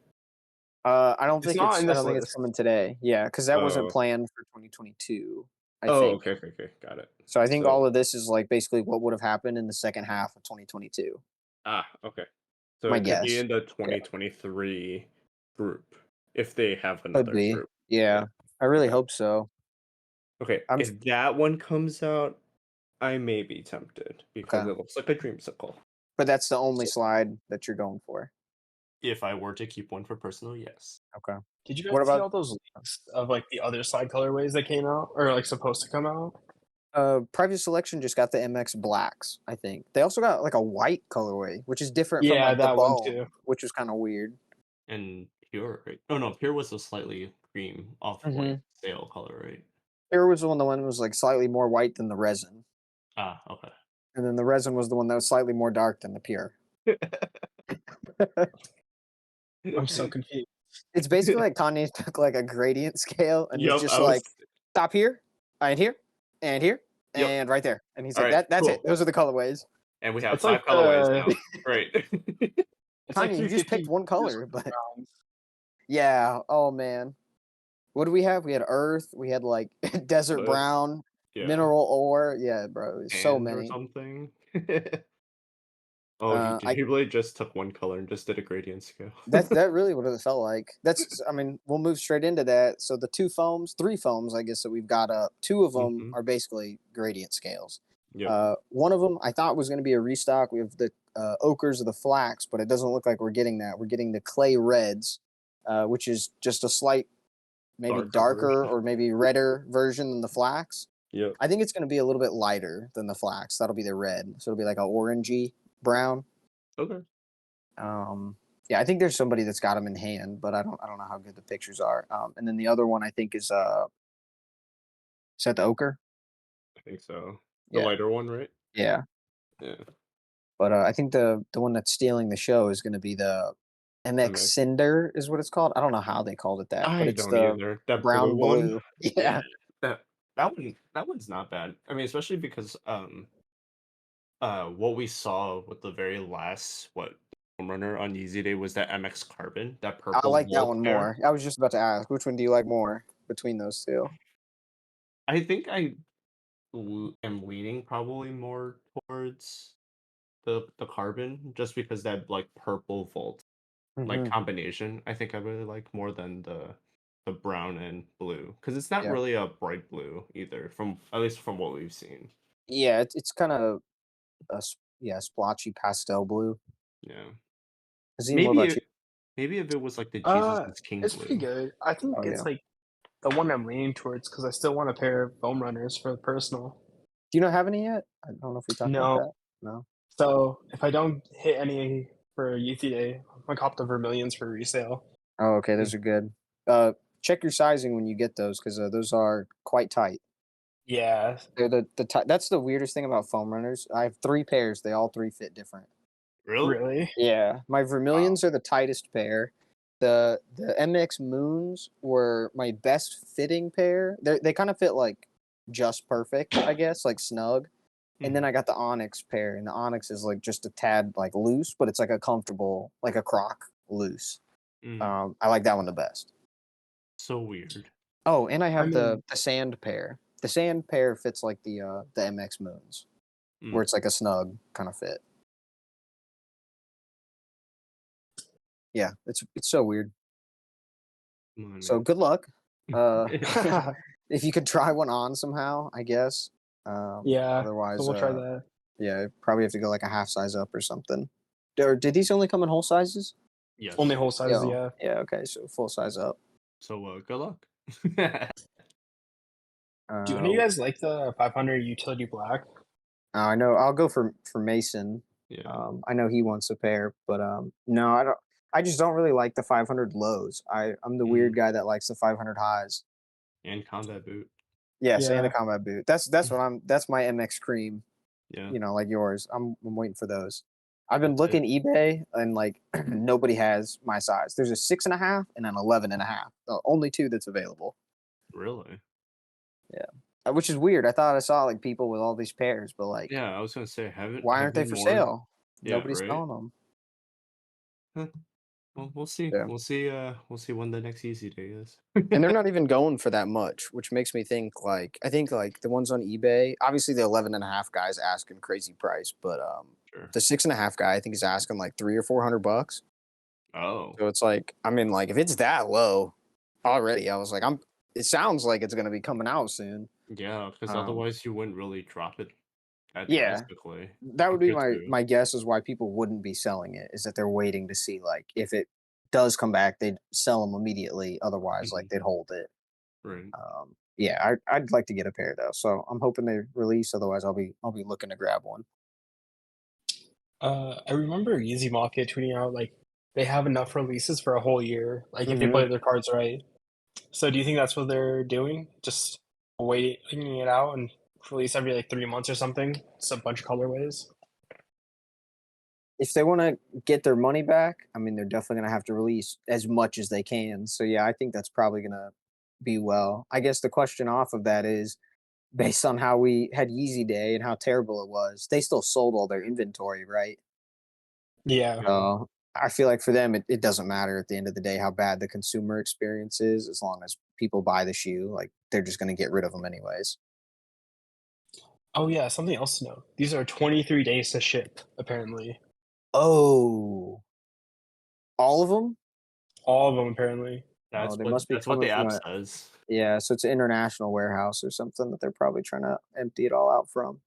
I don't It's think not it's in I this don't think it's list. coming today. Yeah, because that wasn't Oh. planned for 2022. I Oh, think. okay. Got it. So I think So, all of this is like basically what would have happened in the second half of 2022. okay. So My it could be guess. in the Yeah, 2023 group if they have could another be. group. Yeah. Yeah, I really Okay. hope so. Okay. I'm If that one comes out, I may be tempted because okay. it looks like a dreamsicle. But that's the only slide that you're going for. If I were to keep one for personal, yes. Okay. Did you guys What see about all those leaks of like the other slide colorways that came out or like supposed to come out? Private Selection just got the MX Blacks, I think. They also got like a white colorway, which is different from Yeah, like the that one Bone, too. which was kind of weird. And Pure, right? Oh no, Pure was a slightly cream off-white sale color, right? Here was the one that was like slightly more white than the resin. Ah, okay. And then the resin was the one that was slightly more dark than the Pure. I'm so confused. It's basically like Kanye took like a gradient scale and was Yep, just I was. like, stop here, and here, and here, Yep. and right there. And he's All like, right, that's cool. it. Those are the colorways. And we have It's 5 like colorways the- now. Right. It's like Kanye, you just picked 350 one color, but rounds. yeah. Oh man, what do we have? We had Earth. We had like Desert But, Brown, yeah. Mineral Ore. Yeah, bro. It's so And or many. something. Oh, he really just took one color and just did a gradient scale. That really what it felt like. I mean, we'll move straight into that. So the three foams, I guess that we've got up. 2 of them are basically gradient scales. Yep. One of them I thought was going to be a restock. We have the ochres or the flax, but it doesn't look like we're getting that. We're getting the clay reds, which is just a slight, maybe darker or maybe redder version than the flax. Yep. I think it's going to be a little bit lighter than the flax. That'll be the red. So it'll be like an orangey brown. Okay. Yeah, I think there's somebody that's got them in hand, but I don't know how good the pictures are. And then the other one I think is that the ochre? I think so. The Yeah. lighter one, right? Yeah. Yeah. But I think the one that's stealing the show is going to be the MX Cinder is what it's called. I don't know how they called it that, but it's the either. That brown blue. Yeah. That one's not bad. I mean, especially because what we saw with the very last home runner on Yeezy Day was that MX Carbon, that purple. I like that one pair. more. I was just about to ask, which one do you like more between those two? I think I am leaning probably more towards the Carbon, just because that like purple volt like combination. I think I really like more than the brown and blue, because it's not really a bright blue either, at least from what we've seen. Yeah, it's kind of a splotchy pastel blue. Yeah. Azeem, what about you? Maybe if it was like the Jesus is King It's blue. pretty good. I think it's like the one I'm leaning towards because I still want a pair of foam runners for the personal. Do you not have any yet? I don't know if we talked about that. No. So if I don't hit any for Yeezy Day, I'm gonna cop the Vermilions for resale. Oh, okay, those are good. Check your sizing when you get those because those are quite tight. Yeah, They're that's the weirdest thing about foam runners. I have 3 pairs. They all 3 fit different. really. Yeah, my Vermilions are the tightest pair. The MX Moons were my best fitting pair. They kind of fit like just perfect, I guess, like snug. And then I got the Onyx pair, and the Onyx is like just a tad like loose, but it's like a comfortable, like a Croc loose. I like that one the best. So weird. Oh, and I have the sand pair. The sand pair fits like the MX Moons, where it's like a snug kind of fit. Yeah, it's so weird. So good luck. If you could try one on somehow, I guess. Yeah. Otherwise, so we'll try that. Yeah, probably have to go like a half size up or something. Did these only come in whole sizes? Yes. Only whole size, yeah. Yeah, okay, so full size up. So good luck. Do any of you guys like the 500 Utility Black? I know. I'll go for Mason. Yeah. I know he wants a pair, but no, I don't. I just don't really like the 500 lows. I'm the weird guy that likes the 500 highs. And combat boot. Yes, and a combat boot. That's what that's my MX cream. Yeah. You know, like yours. I'm waiting for those. I've been looking eBay and like nobody has my size. There's a 6.5 and an 11.5. The only 2 that's available. Really? Yeah. Which is weird. I thought I saw like people with all these pairs, but like, yeah, I was gonna say, why aren't they for sale? Yeah, Nobody's selling them. Huh. Well, we'll see. Yeah. We'll see when the next Yeezy Day is. And they're not even going for that much, which makes me think like I think like the ones on eBay, obviously the 11.5 guy's asking crazy price, but the 6.5 guy I think is asking like $300 or $400. Oh. So it's like, I mean, like if it's that low already, I was like, it sounds like it's gonna be coming out soon. Yeah, because otherwise you wouldn't really drop it Yeah. basically. That would be compared to my guess is why people wouldn't be selling it, is that they're waiting to see, like, if it does come back, they'd sell them immediately, otherwise, like, Mhm, they'd hold it. right. Yeah, I'd like to get a pair though, so I'm hoping they release, otherwise I'll be looking to grab one. I remember Yeezy Market tweeting out like they have enough releases for a whole year, like if they Mhm. play their cards right. So do you think that's what they're doing? Just waiting it out and release every like 3 months or something? Just a bunch of colorways. If they wanna get their money back, I mean, they're definitely gonna have to release as much as they can, so yeah, I think that's probably gonna be well. I guess the question off of that is, based on how we had Yeezy Day and how terrible it was, they still sold all their inventory, right? Yeah. Yeah. I feel like for them, it doesn't matter at the end of the day how bad the consumer experience is, as long as people buy the shoe, like they're just going to get rid of them anyways. Oh yeah, something else to know. These are 23 days to ship, apparently. Oh, all of them? All of them apparently. Oh, they must be That's what coming the from app a, says. yeah. So it's an international warehouse or something that they're probably trying to empty it all out from.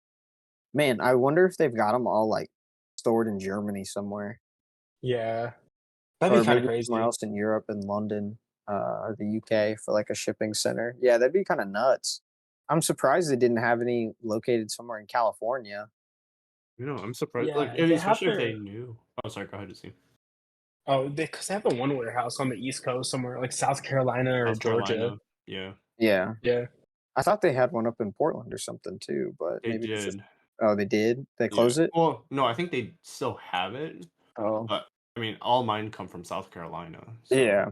Man, I wonder if they've got them all like stored in Germany somewhere, Yeah. That'd or be kind of maybe somewhere crazy. else in Europe, in London, or the UK for like a shipping center. Yeah, that'd be kind of nuts. I'm surprised they didn't have any located somewhere in California. I'm surprised, like, Yeah, and they have especially if they their knew. Oh, sorry, go ahead, Azeem. because they have the one warehouse on the East Coast somewhere, like South Carolina or South Georgia. Carolina. Yeah, Yeah, Yeah. I thought they had one up in Portland or something too, but they maybe it's just. did. Oh, they did? They Yeah. close it? Well, no, I think they still have it, Oh, but I mean, all mine come from South Carolina, so yeah.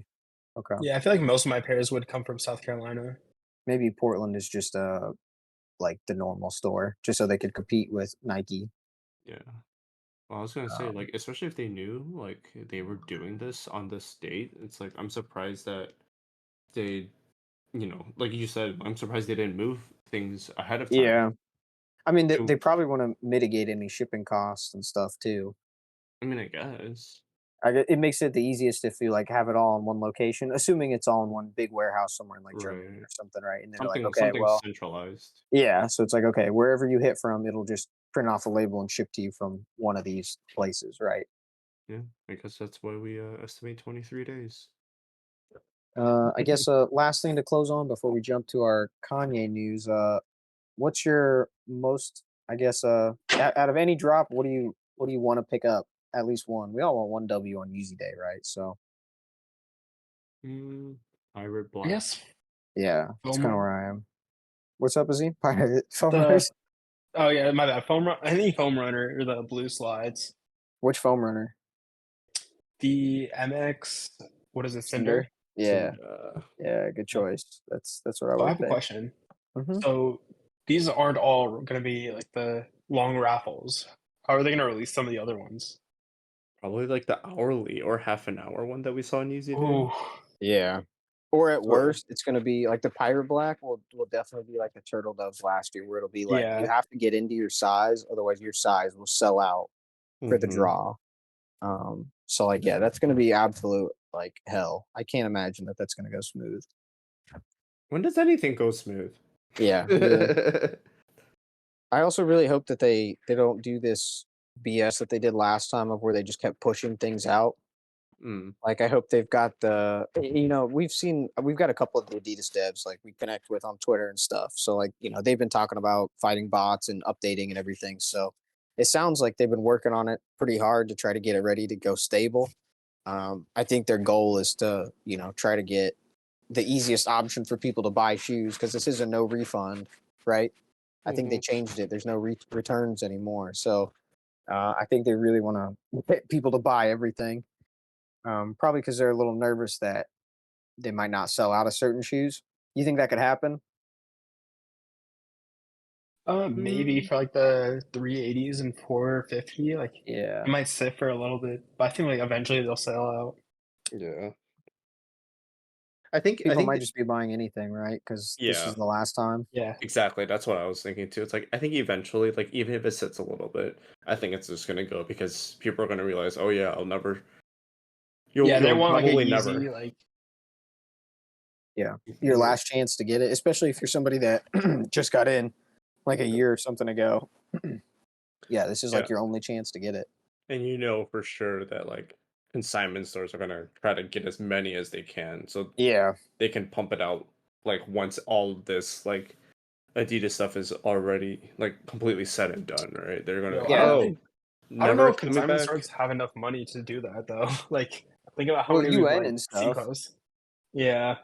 Okay. Yeah, I feel like most of my pairs would come from South Carolina. Maybe Portland is just like the normal store, just so they could compete with Nike. yeah. Well, I was gonna say, Um, like, especially if they knew, like, they were doing this on this date, it's like I'm surprised that they, like you said, I'm surprised they didn't move things ahead of time. yeah. I mean, they, To, they probably want to mitigate any shipping costs and stuff too. I mean, I guess. It makes it the easiest if you like have it all in one location, assuming it's all in one big warehouse somewhere in like Germany Right. or something, right? And they're like, Something okay, something well, centralized. yeah. So it's like, okay, wherever you hit from, it'll just print off a label and ship to you from one of these places, right? Yeah, I guess that's why we estimate 23 days. I guess last thing to close on before we jump to our Kanye news. What's your most? I guess out of any drop, what do you want to pick up? At least one. We all want one W on Yeezy Day, right? So Mm, Hybrid I Black. guess yeah, that's kind of foam where I am. What's up, Azim? Pirate foam the runners? oh yeah, my bad. Any foam runner or the blue slides. Which foam runner? The MX, what is it, Cinder? Cinder? Yeah, Cinder. yeah, good Yep. choice. That's what I So would I have have a picked. question. Hmm. So these aren't all gonna be like the long raffles. How are they gonna release some of the other ones? Probably like the hourly or half an hour one that we saw in Easy Day. Ooh, Yeah. Or at so worst, it's gonna be like the pirate black will definitely be like the turtle doves last year, where it'll be like you yeah. have to get into your size, otherwise your size will sell out for the Hmm. draw. So like yeah, that's gonna be absolute like hell. I can't imagine that that's gonna go smooth. When does anything go smooth? Yeah, really. I also really hope that they don't do this BS that they did last time of where they just kept pushing things out. Mm, Like I hope they've got we've got a couple of the Adidas devs like we connect with on Twitter and stuff. So like, they've been talking about fighting bots and updating and everything. So it sounds like they've been working on it pretty hard to try to get it ready to go stable. I think their goal is to, try to get the easiest option for people to buy shoes because this is a no refund, right? I think they hmm. changed it. There's no returns anymore. So I think they really want to get people to buy everything. Probably because they're a little nervous that they might not sell out of certain shoes. You think that could happen? Maybe Mm, for like the 380s and 450, like Yeah. it might sit for a little bit, but I think like eventually they'll sell out. yeah. I People think might that, just be buying anything, right? Because this is yeah, the last time. Yeah. exactly. That's what I was thinking too. It's like I think eventually, like even if it sits a little bit, I think it's just gonna go because people are gonna realize, oh yeah, I'll never. Yeah, they You'll want like a probably Yeezy, never. like Yeah. Your You'll, last chance to get it, especially if you're somebody that just got in like a yeah. year or something ago. Yeah, this is Yeah. like your only chance to get it. And you know for sure that like consignment stores are gonna try to get as many as they can, so Yeah. they can pump it out like once all of this like Adidas stuff is already like completely said and done, right? They're gonna Yo, Yeah. I don't know never if coming consignment back. stores have enough money to do that though. Like, think about how Well, many we've UN like and seen stuff. close. Yeah.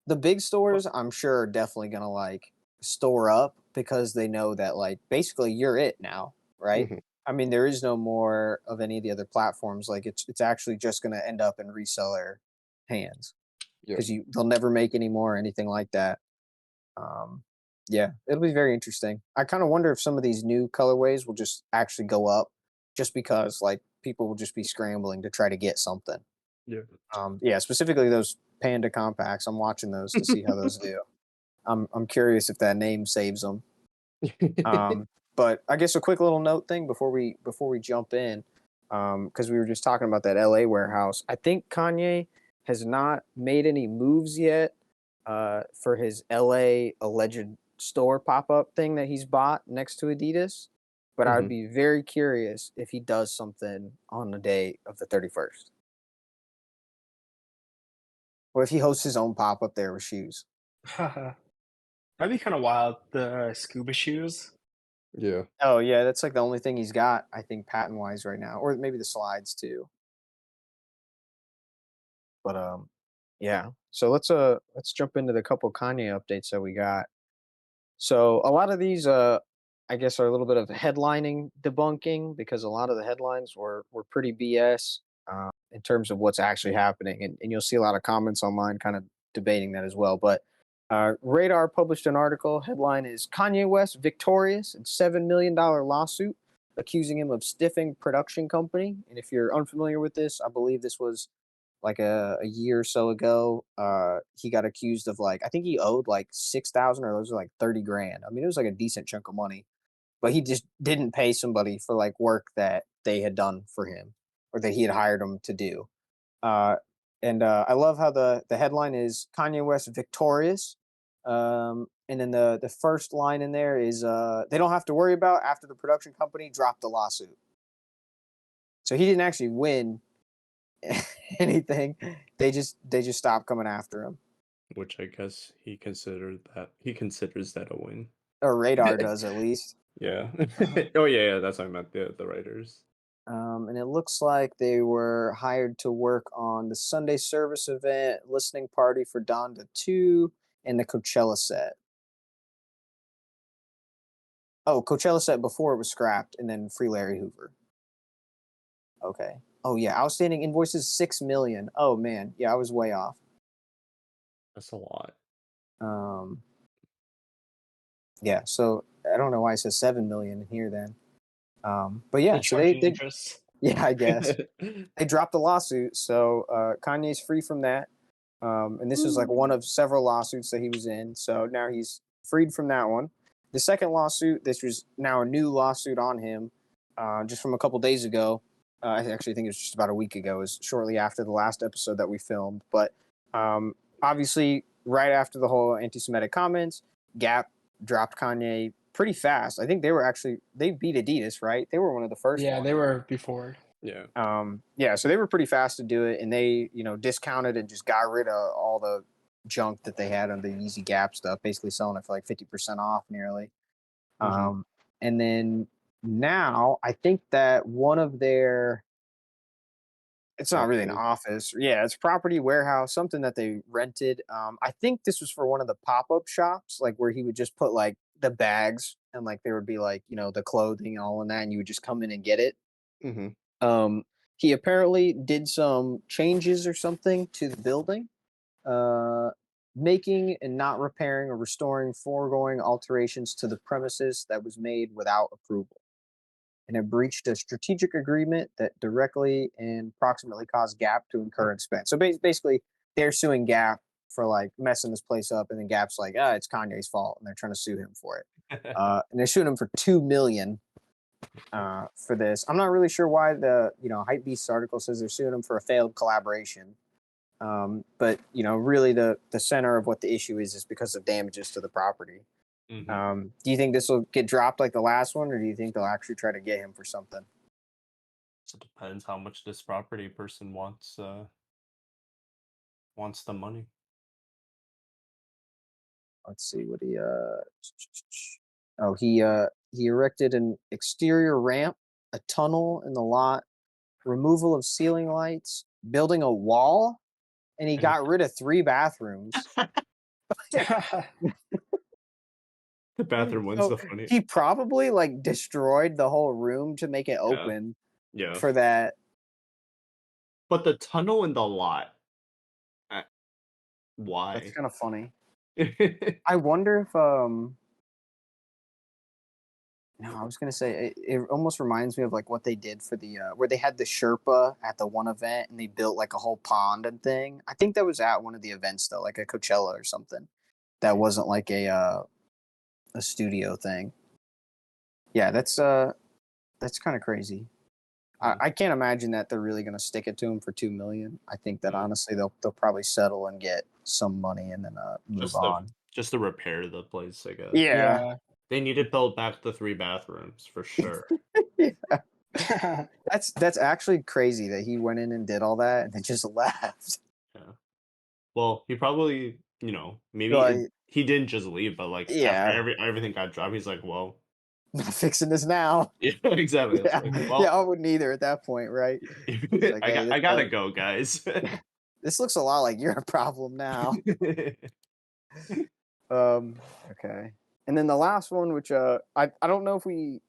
The big stores, I'm sure, are definitely gonna like store up because they know that like basically you're it now, right? Mhm. I mean, there is no more of any of the other platforms. Like it's actually just gonna end up in reseller hands Yeah. because they'll never make any more or anything like that. Yeah, it'll be very interesting. I kind of wonder if some of these new colorways will just actually go up, just because like people will just be scrambling to try to get something. Yeah. Yeah, specifically those Panda compacts. I'm watching those to see how those do. I'm curious if that name saves them. But I guess a quick little note thing before we jump in, because we were just talking about that LA warehouse. I think Kanye has not made any moves yet for his LA alleged store pop up thing that he's bought next to Adidas. But I would Mhm. be very curious if he does something on the day of the 31st. Or if he hosts his own pop up there with shoes. That'd be kind of wild. The scuba shoes. Yeah. Oh yeah, that's like the only thing he's got, I think, patent wise right now, or maybe the slides too. But yeah. So let's jump into the couple Kanye updates that we got. So a lot of these I guess are a little bit of headlining debunking because a lot of the headlines were pretty BS in terms of what's actually happening, and you'll see a lot of comments online kind of debating that as well. But Radar published an article. Headline is Kanye West victorious in $7 million lawsuit accusing him of stiffing production company. And if you're unfamiliar with this, I believe this was like a year or so ago. He got accused of like I think he owed like 6,000 or those are like 30 grand. I mean, it was like a decent chunk of money, but he just didn't pay somebody for like work that they had done for him or that he had hired them to do. Uh, and I love how the headline is Kanye West victorious. And then the first line in there is they don't have to worry about after the production company dropped the lawsuit. So he didn't actually win anything. They just stopped coming after him. Which I guess he considers that a win. Or Radar does at least. Yeah. Oh yeah, that's what I meant. The writers. And it looks like they were hired to work on the Sunday service event, listening party for Donda 2, and the Coachella set. Oh, Coachella set before it was scrapped, and then Free Larry Hoover. Okay. Oh yeah, outstanding invoices 6 million. Oh man, yeah, I was way off. That's a lot. Um, yeah, so I don't know why it says 7 million in here then. But yeah, so they interest. yeah, I guess they dropped the lawsuit, so Kanye's free from that. And this is like one of several lawsuits that he was in. So now he's freed from that one. The second lawsuit, this was now a new lawsuit on him, just from a couple days ago. I actually think it was just about a week ago. It was shortly after the last episode that we filmed. But obviously, right after the whole anti-Semitic comments, Gap dropped Kanye pretty fast. I think they beat Adidas, right? They were one of the first Yeah, ones. they were before. Yeah. Yeah, so they were pretty fast to do it, and they, discounted and just got rid of all the junk that they had on the Yeezy Gap stuff, basically selling it for like 50% off nearly. And then now I think that one of their, it's not really an office. Yeah, it's property warehouse, something that they rented. I think this was for one of the pop-up shops, like where he would just put like the bags and like there would be like, the clothing and all in that, and you would just come in and get it. He apparently did some changes or something to the building, making and not repairing or restoring foregoing alterations to the premises that was made without approval. And it breached a strategic agreement that directly and proximately caused Gap to incur expense. So basically, they're suing Gap for like messing this place up, and then Gap's like, it's Kanye's fault, and they're trying to sue him for it. And they're suing him for $2 million for this. I'm not really sure why the Hypebeast article says they're suing him for a failed collaboration. But really the center of what the issue is because of damages to the property. Do you think this will get dropped like the last one, or do you think they'll actually try to get him for something? So it depends how much this property person wants the money. Let's see what he oh he erected an exterior ramp, a tunnel in the lot, removal of ceiling lights, building a wall, and he And got rid of 3 bathrooms. the bathroom one's So the funny. he probably like destroyed the whole room to make it open Yeah. for that. But the tunnel in the lot, That's why? kind of funny. I wonder if no, I was gonna say it almost reminds me of like what they did for the where they had the Sherpa at the one event and they built like a whole pond and thing. I think that was at one of the events though, like a Coachella or something. That wasn't like a studio thing. Yeah, that's kind of crazy. I can't imagine that they're really gonna stick it to him for $2 million. I think that honestly they'll probably settle and get some money and then move on. Just to repair the place, I guess. Yeah. They need to build back the 3 bathrooms for sure. Yeah. That's actually crazy that he went in and did all that and then just left. Yeah. Well, he probably, maybe Like, he didn't just leave, but like after everything got dropped, he's like, well, not fixing this now. yeah, exactly. Yeah, Like, well, I wouldn't either at that point, right? Like, I gotta go, guys. This looks a lot like you're a problem now. Okay. And then the last one, which I don't know if we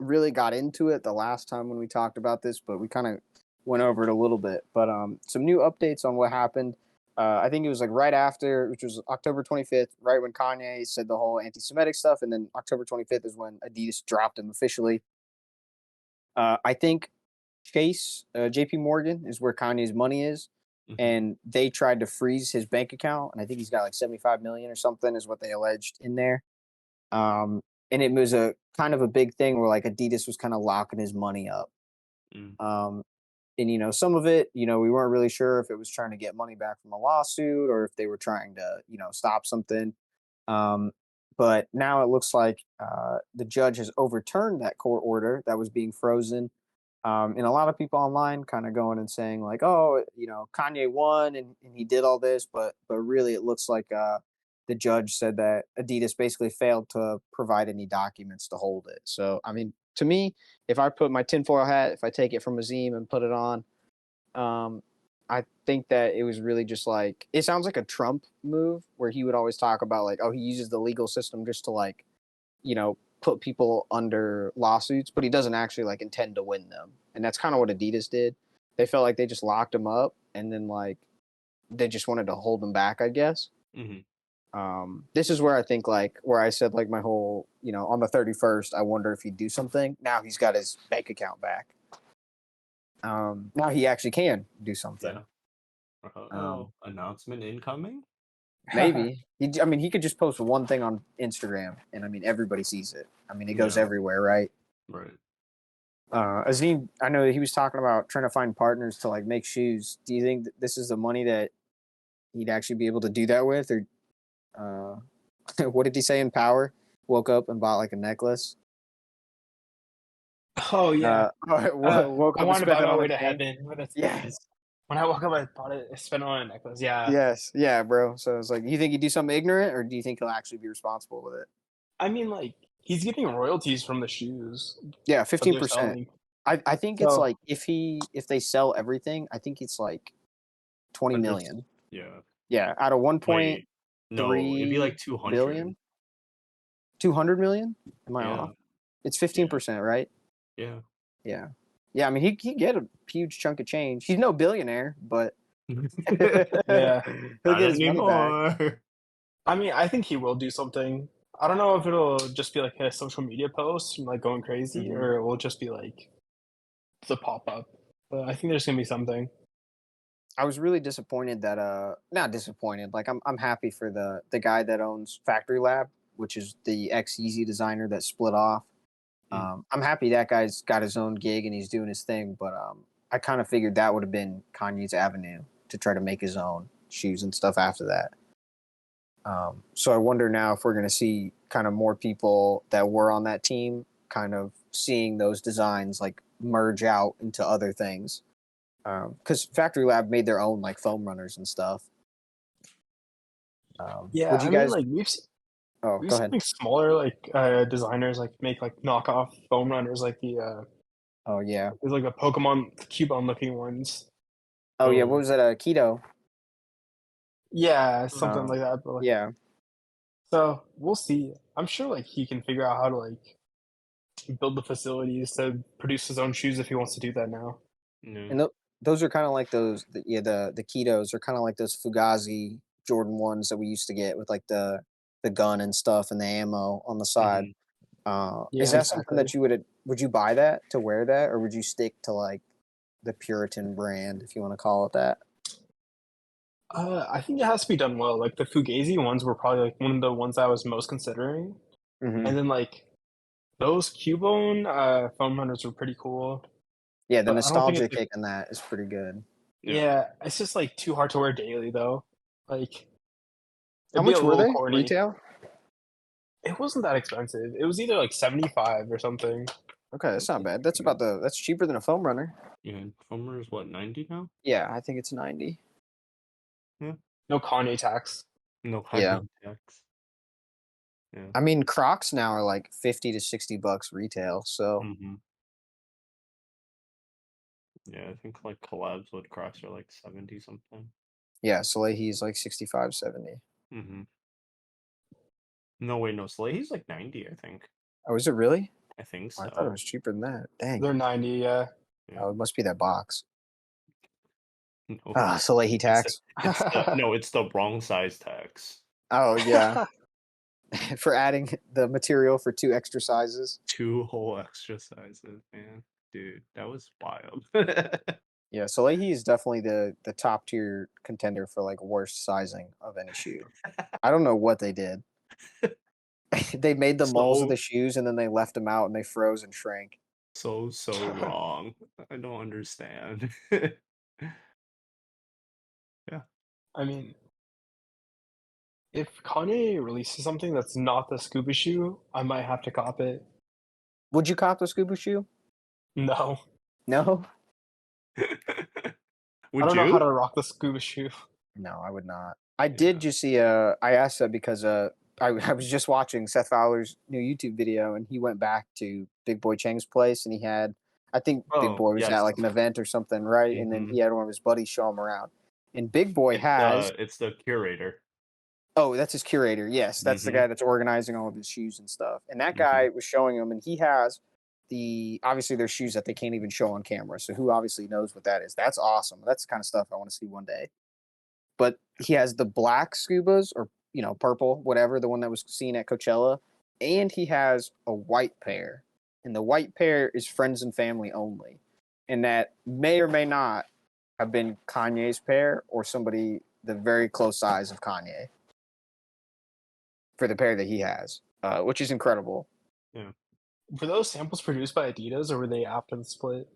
really got into it the last time when we talked about this, but we kind of went over it a little bit. But some new updates on what happened. I think it was like right after, which was October 25th, right when Kanye said the whole anti-Semitic stuff, and then October 25th is when Adidas dropped him officially. I think Chase, JP Morgan, is where Kanye's money is. And they tried to freeze his bank account, and I think he's got like 75 million or something is what they alleged in there. And it was a kind of a big thing where like Adidas was kind of locking his money up. And some of it, we weren't really sure if it was trying to get money back from a lawsuit or if they were trying to, stop something. But now it looks like the judge has overturned that court order that was being frozen. And a lot of people online kind of going and saying like, oh, Kanye won and he did all this, but really it looks like the judge said that Adidas basically failed to provide any documents to hold it. So, I mean, to me, if I put my tinfoil hat, if I take it from Azeem and put it on, I think that it was really just like, it sounds like a Trump move where he would always talk about like, oh, he uses the legal system just to like, put people under lawsuits, but he doesn't actually like intend to win them. And that's kind of what Adidas did. They felt like they just locked him up and then like they just wanted to hold him back, I guess. This is where I think like where I said like my whole, on the 31st, I wonder if he'd do something. Now he's got his bank account back. Now he actually can do something. Announcement incoming? Maybe. He could just post one thing on Instagram and everybody sees it. It goes everywhere, right? Right. Azeem, I know that he was talking about trying to find partners to like make shoes. Do you think that this is the money that he'd actually be able to do that with? Or what did he say in Power? Woke up and bought like a necklace. Oh yeah. Woke up I want to and spent buy it my on way a to head. heaven. Yes. When I woke up, I bought it, spent it on a necklace. Yeah. Yes. Yeah, bro. So it's like, you think he'd do something ignorant, or do you think he'll actually be responsible with it? I mean, like he's getting royalties from the shoes. Yeah, that they're 15%. selling. I think it's like if they sell everything, I think it's like 20 million. Yeah. Yeah, out of 1.3 no, it'd be like 200 billion. 200 million? Am I Yeah. off? It's 15%, right? Yeah. Yeah. Yeah, he get a huge chunk of change. He's no billionaire, but Yeah. he'll get his money back. I mean, I think he will do something. I don't know if it'll just be like a social media post, like going crazy, or it will just be like the pop up. But I think there's gonna be something. I was really disappointed that not disappointed. Like I'm happy for the guy that owns Factory Lab, which is the ex Yeezy designer that split off. I'm happy that guy's got his own gig and he's doing his thing, but I kind of figured that would have been Kanye's avenue to try to make his own shoes and stuff after that. So I wonder now if we're going to see kind of more people that were on that team kind of seeing those designs like merge out into other things. Because Factory Lab made their own like foam runners and stuff. Yeah, would you I guys? mean, like Oh, we've go seen ahead. like smaller like designers like make like knockoff foam runners, like Oh yeah. there's like the Pokemon Cubone looking ones. Oh yeah. What was that? Keto. Yeah, something like that. But like, Yeah. so we'll see. I'm sure like he can figure out how to like build the facilities to produce his own shoes if he wants to do that now. And those are kind of like those. The ketos are kind of like those Fugazi Jordan ones that we used to get with like the gun and stuff and the ammo on the side. Is Yeah, that something that exactly. would you buy that to wear that, or would you stick to like the Puritan brand, if you want to call it that? I think it has to be done well. Like the Fugazi ones were probably like one of the ones I was most considering, Mm-hmm. and then like those Cubone foam runners were pretty cool. Yeah, the But I don't think nostalgia it's like, kick in that is pretty good. yeah, it's just like too hard to wear daily though. Like How it'd be a much were little they corny. retail? It wasn't that expensive. It was either like 75 or something. Okay, that's not bad. That's cheaper than a foam runner. Yeah, Foamer is what, 90 now? Yeah, I think it's 90. Yeah. No Kanye tax. No Yeah. Kanye tax. Yeah. I mean, Crocs now are like 50 to 60 bucks retail. So Mm-hmm. Yeah, I think like collabs with Crocs are like 70 something. yeah, Salehi's like 65, 70. Mm-hmm. No, wait, no, Slay's like 90, I think. Oh, is it really? I think Oh, so. I thought it was cheaper than that. Dang. They're 90, yeah. Oh, it must be that box. No, Ah, Salehi tax. it's the wrong size tax. Oh yeah. For adding the material for 2 extra sizes. 2 whole extra sizes, man. Dude, that was wild. Yeah, Salehi is definitely the top tier contender for like worst sizing of any shoe. I don't know what they did. They made the moles of So the shoes and then they left them out and they froze and shrank. so wrong. I don't understand. Yeah. I mean, if Kanye releases something that's not the scuba shoe, I might have to cop it. Would you cop the scuba shoe? No. No? I Would don't know how to you? rock the scuba shoe. No, I would not. I did just see I asked that because I was just watching Seth Fowler's new YouTube video and he went back to Big Boy Cheng's place and he had I think Big Oh, Boy was at yes. like an event or something, right? And then Mhm. he had one of his buddies show him around. And Big Boy has It's the curator. oh, that's his curator. Yes, that's the Mhm. guy that's organizing all of his shoes and stuff. And that Mhm. guy was showing him, and he has obviously there's shoes that they can't even show on camera. So who obviously knows what that is? That's awesome. That's the kind of stuff I want to see one day. But he has the black scubas or purple, whatever, the one that was seen at Coachella, and he has a white pair. And the white pair is friends and family only. And that may or may not have been Kanye's pair or somebody the very close size of Kanye for the pair that he has, which is incredible. Yeah. Were those samples produced by Adidas or were they after the split?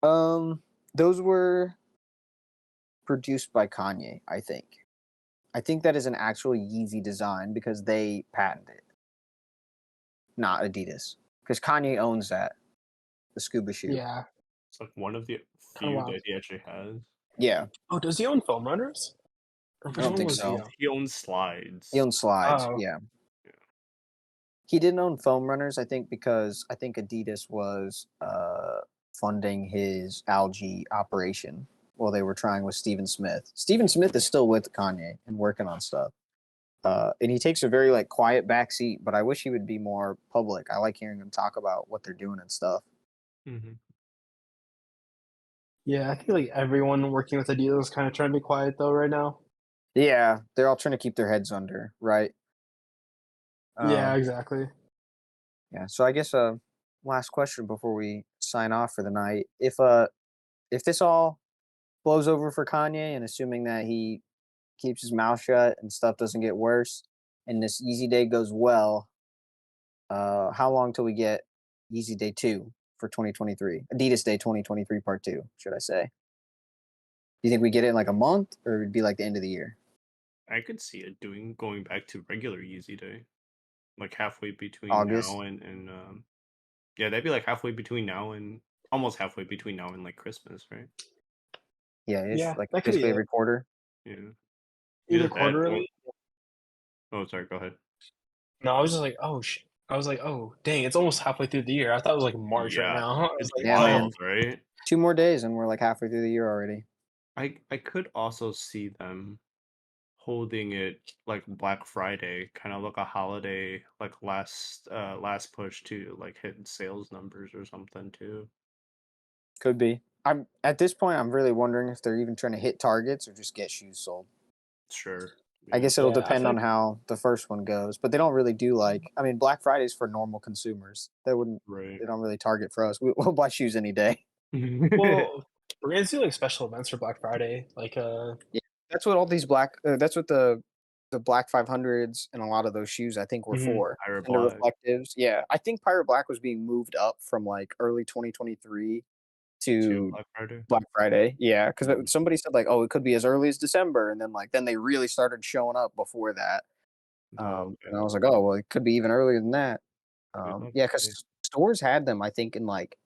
Those were produced by Kanye, I think. I think that is an actual Yeezy design because they patented it, not Adidas. Because Kanye owns that, the scuba shoe. Yeah. It's like one of the Kinda few wild. that he actually has. Yeah, Oh, does he own foam runners? Or I which don't one think was he so. on? He owns slides. He owns slides. Oh. Yeah. Yeah. He didn't own foam runners, I think, because I think Adidas was funding his algae operation while they were trying with Steven Smith. Steven Smith is still with Kanye and working on stuff. And he takes a very like quiet backseat, but I wish he would be more public. I like hearing him talk about what they're doing and stuff. Mm-hmm. Yeah, I think like everyone working with Adidas is kind of trying to be quiet though right now. Yeah, they're all trying to keep their heads under, right? Yeah, exactly. Yeah. So I guess last question before we sign off for the night. If this all blows over for Kanye and assuming that he keeps his mouth shut and stuff doesn't get worse and this Easy Day goes well, how long till we get Easy Day 2 for 2023? Adidas Day 2023 part 2, should I say? Do you think we get it in like a month or it'd be like the end of the year? I could see it going back to regular Yeezy Day, like halfway between August. now and yeah, that'd be like halfway between now and almost halfway between now and like Christmas, right? Yeah, it's Yeah, like that could be basically it. every quarter. Yeah, Either either that or quarterly. oh, sorry, go ahead. No, I was just like, I was like, oh, dang, it's almost halfway through the year. I thought it was like March right Yeah, now. I was it's like, Yeah, oh, man. wild, right? 2 more days and we're like halfway through the year already. I could also see them holding it like Black Friday, kind of like a holiday, like last push to like hit sales numbers or something too. Could be. I'm at this point. I'm really wondering if they're even trying to hit targets or just get shoes sold. Sure. I Yeah. guess it'll yeah. I depend feel on like, how the first one goes, but they don't really do like. I mean, Black Friday's for normal consumers. They wouldn't. Right. They don't really target for us. We'll buy shoes any day. well, we're gonna do like special events for Black Friday. Like, Yeah, that's what all these black. That's what the Black 500s and a lot of those shoes I think were mhm. for. Pirate And the Black. reflectives. Yeah, I think Pirate Black was being moved up from like early 2023 To to Black Friday. Black Friday. Yeah, because Mhm. somebody said like, oh, it could be as early as December, and then they really started showing up before that. Oh, And I okay. was like, oh, well, it could be even earlier than that. Good luck. Yeah, Hey. because stores had them. I think in like,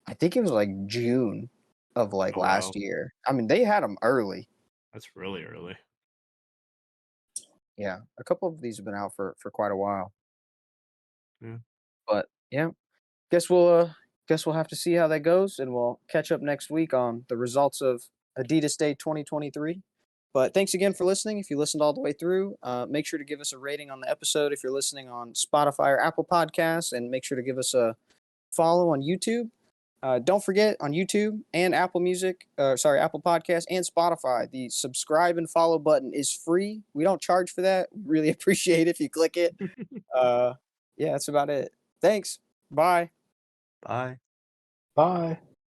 I think it was like June of like Oh wow, last year. I mean, they had them early. that's really early. Yeah, a couple of these have been out for quite a while. Yeah. But yeah, guess we'll have to see how that goes, and we'll catch up next week on the results of Adidas Day 2023. But thanks again for listening. If you listened all the way through, make sure to give us a rating on the episode if you're listening on Spotify or Apple Podcasts, and make sure to give us a follow on YouTube. Don't forget on YouTube and Apple Apple Podcasts and Spotify, the subscribe and follow button is free. We don't charge for that. We really appreciate it if you click it. Yeah, that's about it. Thanks. Bye. Bye. Bye.